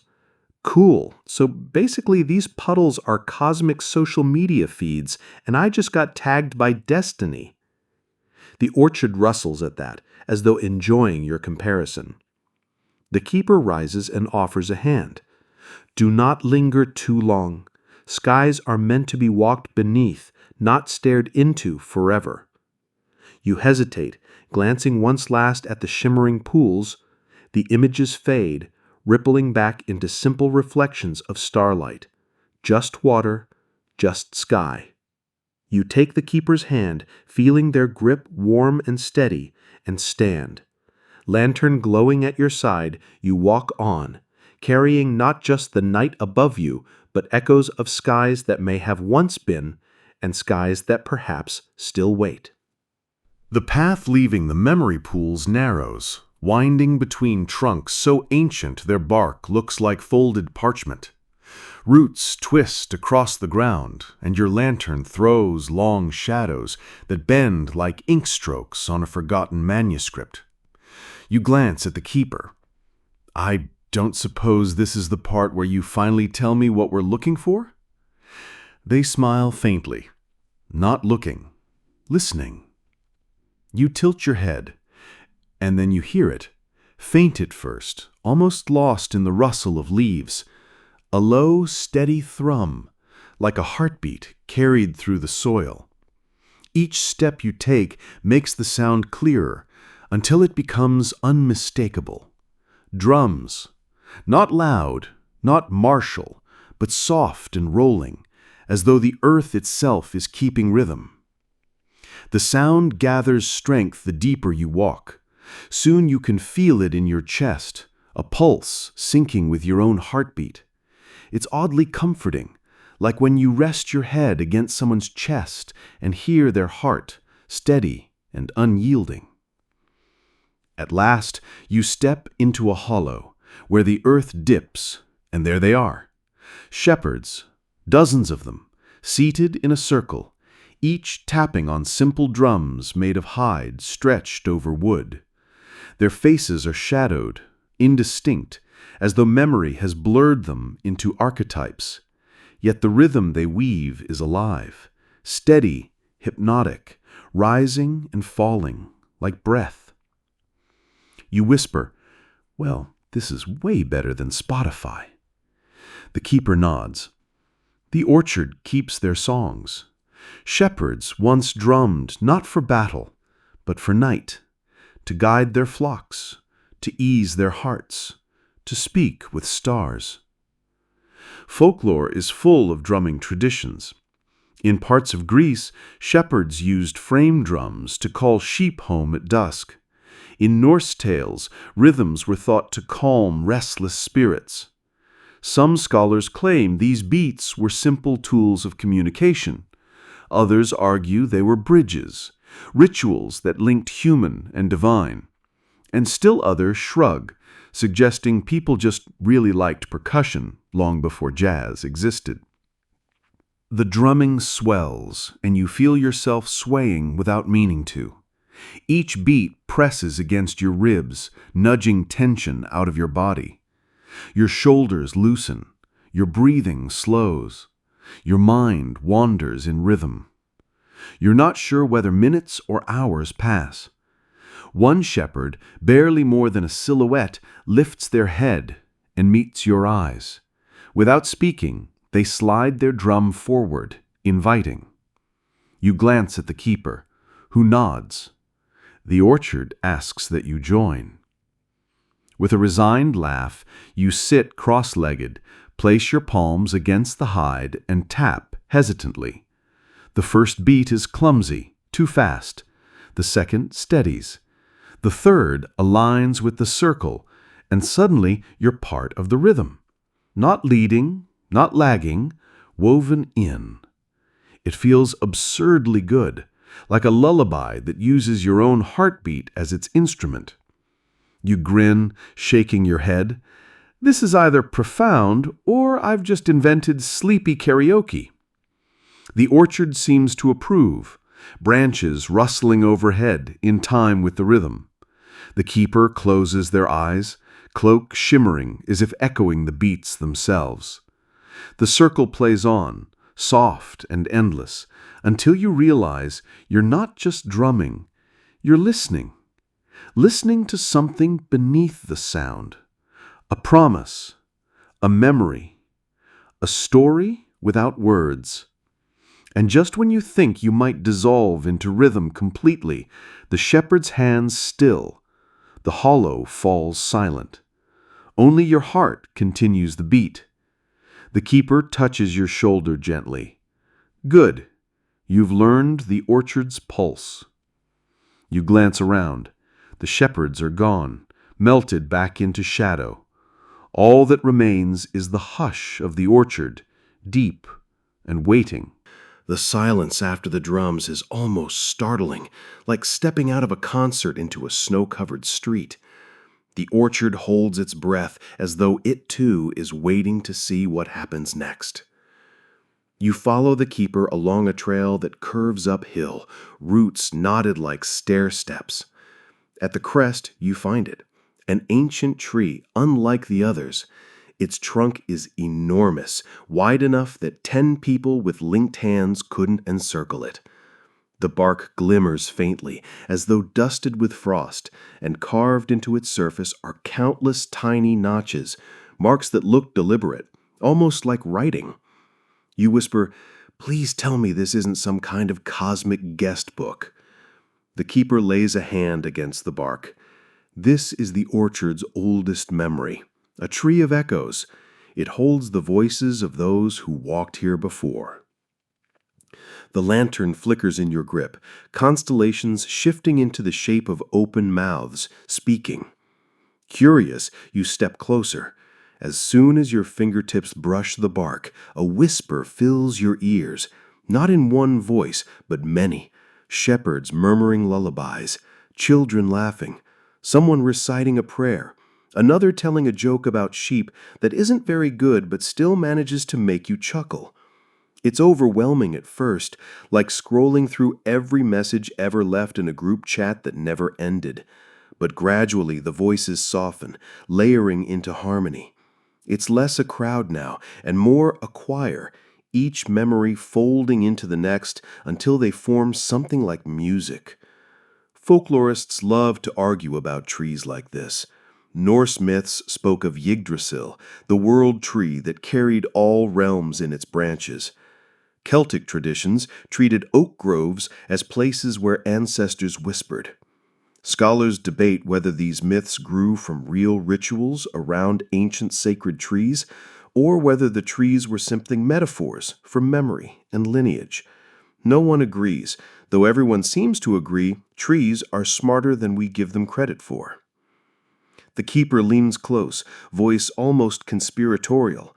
Cool. So basically these puddles are cosmic social media feeds, and I just got tagged by destiny. The orchard rustles at that, as though enjoying your comparison. The keeper rises and offers a hand. Do not linger too long. Skies are meant to be walked beneath, not stared into forever. You hesitate, glancing once last at the shimmering pools. The images fade, rippling back into simple reflections of starlight. Just water, just sky. You take the keeper's hand, feeling their grip warm and steady, and stand. Lantern glowing at your side, you walk on, carrying not just the night above you, but echoes of skies that may have once been, and skies that perhaps still wait. The path leaving the memory pools narrows, winding between trunks so ancient their bark looks like folded parchment. Roots twist across the ground, and your lantern throws long shadows that bend like ink strokes on a forgotten manuscript. You glance at the keeper. "I don't suppose this is the part where you finally tell me what we're looking for?" They smile faintly, not looking, listening. You tilt your head, and then you hear it, faint at first, almost lost in the rustle of leaves. A low, steady thrum, like a heartbeat carried through the soil. Each step you take makes the sound clearer until it becomes unmistakable. Drums, not loud, not martial, but soft and rolling, as though the earth itself is keeping rhythm. The sound gathers strength the deeper you walk. Soon you can feel it in your chest, a pulse syncing with your own heartbeat. It's oddly comforting, like when you rest your head against someone's chest and hear their heart, steady and unyielding. At last, you step into a hollow, where the earth dips, and there they are. Shepherds, dozens of them, seated in a circle, each tapping on simple drums made of hide stretched over wood. Their faces are shadowed, indistinct, as though memory has blurred them into archetypes. Yet the rhythm they weave is alive, steady, hypnotic, rising and falling, like breath. You whisper, "Well, this is way better than Spotify." The keeper nods. The orchard keeps their songs. Shepherds once drummed not for battle, but for night, to guide their flocks, to ease their hearts, to speak with stars. Folklore is full of drumming traditions. In parts of Greece, shepherds used frame drums to call sheep home at dusk. In Norse tales, rhythms were thought to calm restless spirits. Some scholars claim these beats were simple tools of communication. Others argue they were bridges, rituals that linked human and divine. And still others shrug, suggesting people just really liked percussion long before jazz existed. The drumming swells, and you feel yourself swaying without meaning to. Each beat presses against your ribs, nudging tension out of your body. Your shoulders loosen, your breathing slows, your mind wanders in rhythm. You're not sure whether minutes or hours pass. One shepherd, barely more than a silhouette, lifts their head and meets your eyes. Without speaking, they slide their drum forward, inviting. You glance at the keeper, who nods. The orchard asks that you join. With a resigned laugh, you sit cross-legged, place your palms against the hide, and tap hesitantly. The first beat is clumsy, too fast. The second steadies. The third aligns with the circle, and suddenly you're part of the rhythm. Not leading, not lagging, woven in. It feels absurdly good, like a lullaby that uses your own heartbeat as its instrument. You grin, shaking your head. This is either profound or I've just invented sleepy karaoke. The orchard seems to approve, branches rustling overhead in time with the rhythm. The keeper closes their eyes, cloak shimmering as if echoing the beats themselves. The circle plays on, soft and endless, until you realize you're not just drumming, you're listening. Listening to something beneath the sound. A promise, a memory, a story without words. And just when you think you might dissolve into rhythm completely, the shepherd's hands still. The hollow falls silent. Only your heart continues the beat. The keeper touches your shoulder gently. Good. You've learned the orchard's pulse. You glance around. The shepherds are gone, melted back into shadow. All that remains is the hush of the orchard, deep and waiting. The silence after the drums is almost startling, like stepping out of a concert into a snow-covered street. The orchard holds its breath as though it too is waiting to see what happens next. You follow the keeper along a trail that curves uphill, roots knotted like stair steps. At the crest, you find it, an ancient tree unlike the others. Its trunk is enormous, wide enough that 10 people with linked hands couldn't encircle it. The bark glimmers faintly, as though dusted with frost, and carved into its surface are countless tiny notches, marks that look deliberate, almost like writing. You whisper, "Please tell me this isn't some kind of cosmic guest book." The keeper lays a hand against the bark. This is the orchard's oldest memory, a tree of echoes. It holds the voices of those who walked here before. The lantern flickers in your grip, constellations shifting into the shape of open mouths, speaking. Curious, you step closer. As soon as your fingertips brush the bark, a whisper fills your ears, not in one voice, but many. Shepherds murmuring lullabies, children laughing, someone reciting a prayer, another telling a joke about sheep that isn't very good but still manages to make you chuckle. It's overwhelming at first, like scrolling through every message ever left in a group chat that never ended. But gradually the voices soften, layering into harmony. It's less a crowd now, and more a choir, each memory folding into the next until they form something like music. Folklorists love to argue about trees like this. Norse myths spoke of Yggdrasil, the world tree that carried all realms in its branches. Celtic traditions treated oak groves as places where ancestors whispered. Scholars debate whether these myths grew from real rituals around ancient sacred trees, or whether the trees were simply metaphors for memory and lineage. No one agrees, though everyone seems to agree trees are smarter than we give them credit for. The keeper leans close, voice almost conspiratorial.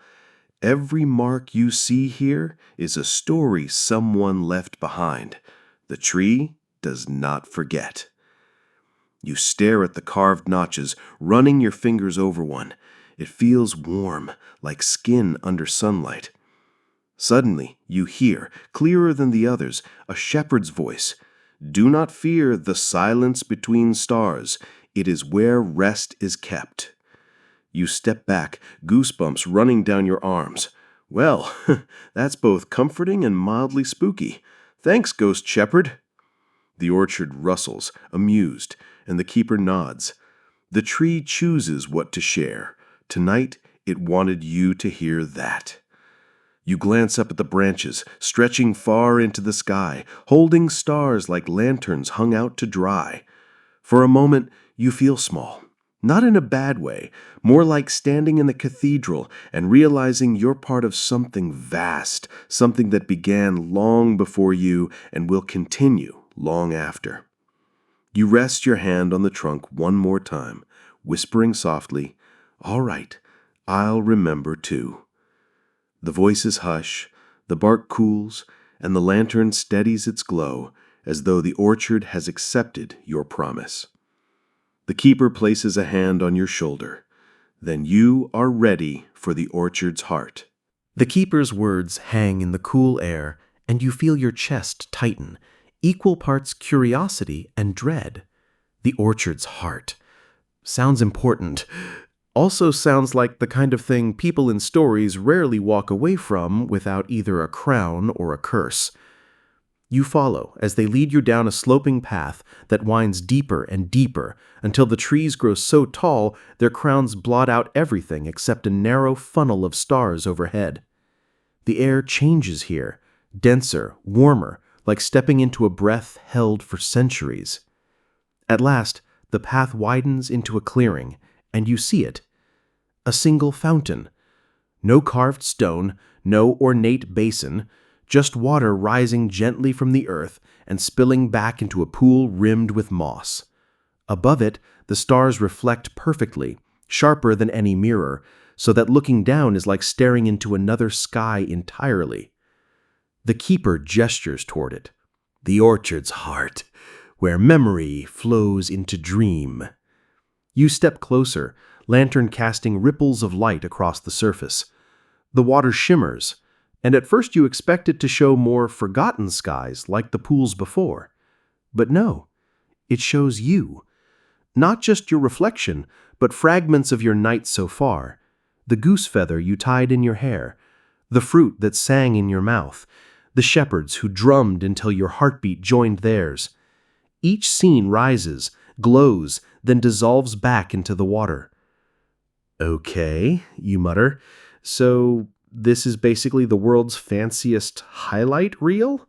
Every mark you see here is a story someone left behind. The tree does not forget. You stare at the carved notches, running your fingers over one. It feels warm, like skin under sunlight. Suddenly, you hear, clearer than the others, a shepherd's voice. "Do not fear the silence between stars. It is where rest is kept." You step back, goosebumps running down your arms. Well, that's both comforting and mildly spooky. Thanks, Ghost Shepherd. The orchard rustles, amused, and the keeper nods. The tree chooses what to share. Tonight, it wanted you to hear that. You glance up at the branches, stretching far into the sky, holding stars like lanterns hung out to dry. For a moment, you feel small. Not in a bad way, more like standing in the cathedral and realizing you're part of something vast, something that began long before you and will continue long after. You rest your hand on the trunk one more time, whispering softly, "All right, I'll remember too." The voices hush, the bark cools, and the lantern steadies its glow, as though the orchard has accepted your promise. The keeper places a hand on your shoulder. Then you are ready for the orchard's heart. The keeper's words hang in the cool air, and you feel your chest tighten, equal parts curiosity and dread. The orchard's heart. Sounds important. Also sounds like the kind of thing people in stories rarely walk away from without either a crown or a curse. You follow as they lead you down a sloping path that winds deeper and deeper until the trees grow so tall their crowns blot out everything except a narrow funnel of stars overhead. The air changes here, denser, warmer, like stepping into a breath held for centuries. At last, the path widens into a clearing, and you see it. A single fountain. No carved stone, no ornate basin, just water rising gently from the earth and spilling back into a pool rimmed with moss. Above it, the stars reflect perfectly, sharper than any mirror, so that looking down is like staring into another sky entirely. The keeper gestures toward it. The orchard's heart, where memory flows into dream. You step closer, lantern casting ripples of light across the surface. The water shimmers, and at first you expect it to show more forgotten skies like the pools before. But no, it shows you. Not just your reflection, but fragments of your night so far. The goose feather you tied in your hair, the fruit that sang in your mouth, the shepherds who drummed until your heartbeat joined theirs. Each scene rises, glows, then dissolves back into the water. Okay, you mutter. So this is basically the world's fanciest highlight reel?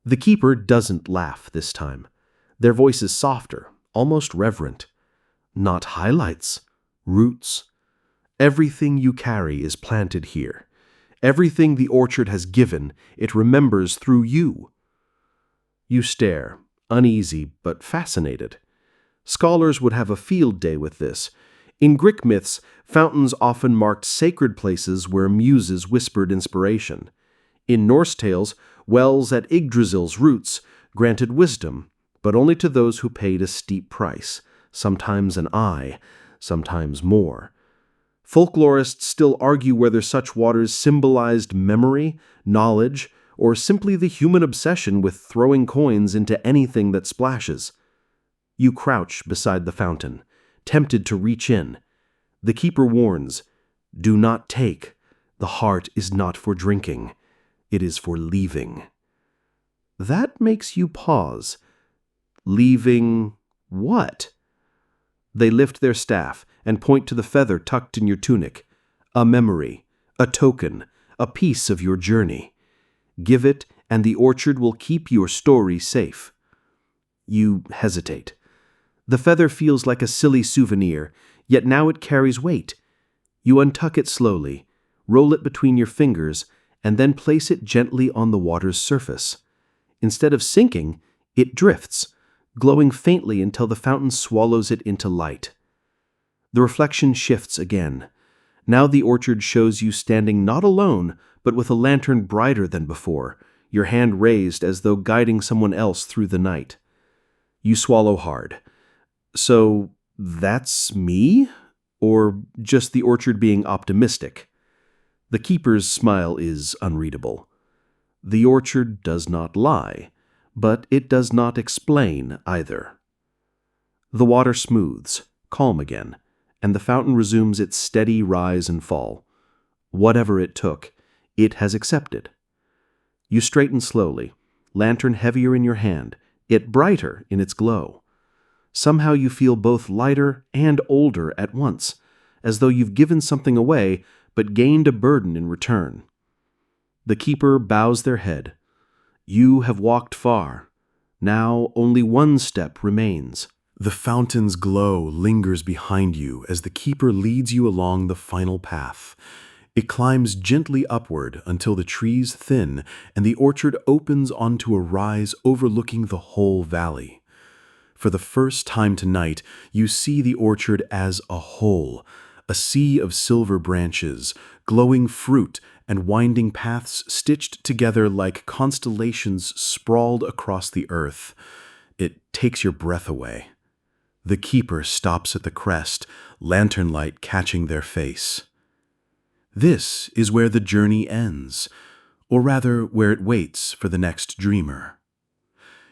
The keeper doesn't laugh this time. Their voice is softer, almost reverent. Not highlights, roots. Everything you carry is planted here. Everything the orchard has given, it remembers through you. You stare, uneasy but fascinated. Scholars would have a field day with this. In Greek myths, fountains often marked sacred places where muses whispered inspiration. In Norse tales, wells at Yggdrasil's roots granted wisdom, but only to those who paid a steep price, sometimes an eye, sometimes more. Folklorists still argue whether such waters symbolized memory, knowledge, or simply the human obsession with throwing coins into anything that splashes. You crouch beside the fountain, tempted to reach in. The keeper warns, "Do not take. The heart is not for drinking. It is for leaving." That makes you pause. Leaving what? They lift their staff and point to the feather tucked in your tunic. A memory, a token, a piece of your journey. Give it, and the orchard will keep your story safe. You hesitate. The feather feels like a silly souvenir, yet now it carries weight. You untuck it slowly, roll it between your fingers, and then place it gently on the water's surface. Instead of sinking, it drifts, glowing faintly until the fountain swallows it into light. The reflection shifts again. Now the orchard shows you standing not alone, but with a lantern brighter than before, your hand raised as though guiding someone else through the night. You swallow hard. So, that's me? Or just the orchard being optimistic? The keeper's smile is unreadable. The orchard does not lie, but it does not explain either. The water smooths, calm again, and the fountain resumes its steady rise and fall. Whatever it took, it has accepted. You straighten slowly, lantern heavier in your hand, yet brighter in its glow. Somehow you feel both lighter and older at once, as though you've given something away but gained a burden in return. The keeper bows their head. You have walked far. Now only one step remains. The fountain's glow lingers behind you as the keeper leads you along the final path. It climbs gently upward until the trees thin and the orchard opens onto a rise overlooking the whole valley. For the first time tonight, you see the orchard as a whole, a sea of silver branches, glowing fruit, and winding paths stitched together like constellations sprawled across the earth. It takes your breath away. The keeper stops at the crest, lantern light catching their face. This is where the journey ends, or rather where it waits for the next dreamer.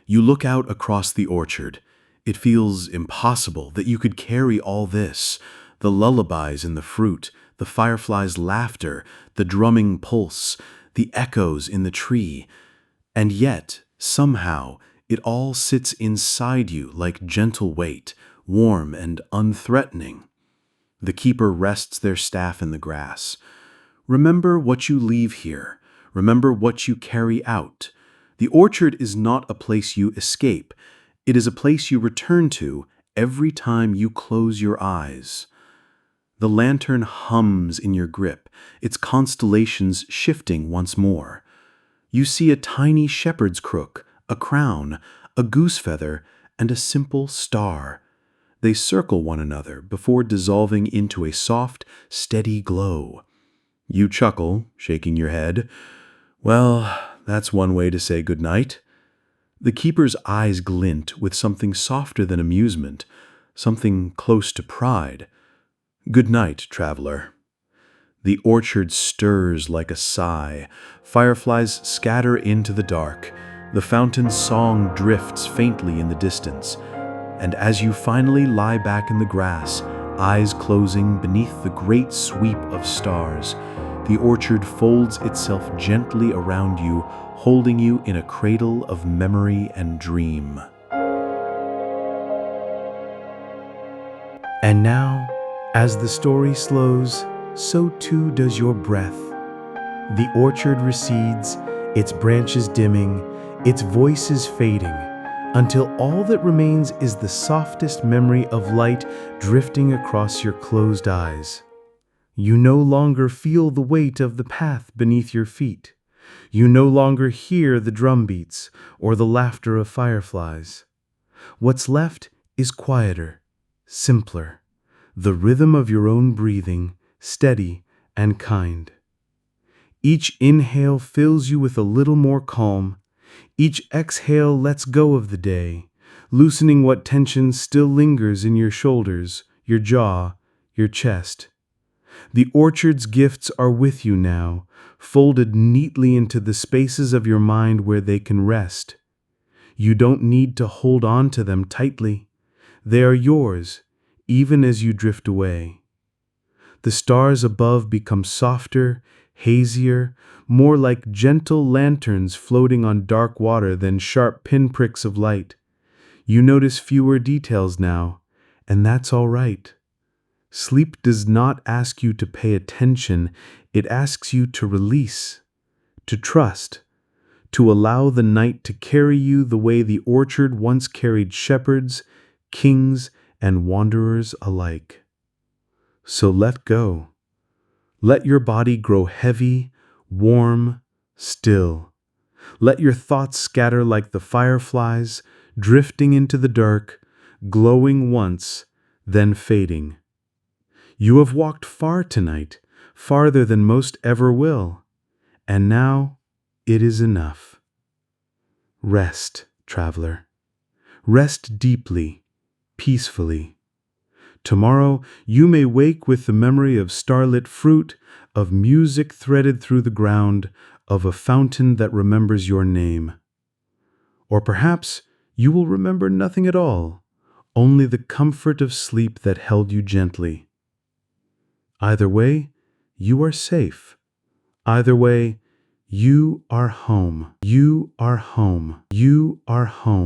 You look out across the orchard. It feels impossible that you could carry all this, the lullabies in the fruit, the fireflies' laughter, the drumming pulse, the echoes in the tree, and yet, somehow, it all sits inside you like gentle weight, warm and unthreatening. The keeper rests their staff in the grass. Remember what you leave here. Remember what you carry out. The orchard is not a place you escape. It is a place you return to every time you close your eyes. The lantern hums in your grip, its constellations shifting once more. You see a tiny shepherd's crook, a crown, a goose feather, and a simple star. They circle one another before dissolving into a soft, steady glow. You chuckle, shaking your head. Well, that's one way to say good night. The keeper's eyes glint with something softer than amusement, something close to pride. Good night, traveler. The orchard stirs like a sigh. Fireflies scatter into the dark. The fountain's song drifts faintly in the distance. And as you finally lie back in the grass, eyes closing beneath the great sweep of stars, the orchard folds itself gently around you, holding you in a cradle of memory and dream. And now, as the story slows, so too does your breath. The orchard recedes, its branches dimming, its voices fading, until all that remains is the softest memory of light drifting across your closed eyes. You no longer feel the weight of the path beneath your feet. You no longer hear the drumbeats or the laughter of fireflies. What's left is quieter, simpler, the rhythm of your own breathing, steady and kind. Each inhale fills you with a little more calm. Each exhale lets go of the day, loosening what tension still lingers in your shoulders, your jaw, your chest. The orchard's gifts are with you now, folded neatly into the spaces of your mind where they can rest. You don't need to hold on to them tightly. They are yours, even as you drift away. The stars above become softer, hazier, more like gentle lanterns floating on dark water than sharp pinpricks of light. You notice fewer details now, and that's all right. Sleep does not ask you to pay attention, it asks you to release, to trust, to allow the night to carry you the way the orchard once carried shepherds, kings, and wanderers alike. So let go. Let your body grow heavy, warm, still. Let your thoughts scatter like the fireflies, drifting into the dark, glowing once, then fading. You have walked far tonight, farther than most ever will, and now it is enough. Rest, traveler. Rest deeply, peacefully. Tomorrow you may wake with the memory of starlit fruit, of music threaded through the ground, of a fountain that remembers your name. Or perhaps you will remember nothing at all, only the comfort of sleep that held you gently. Either way, you are safe. Either way, you are home. You are home. You are home.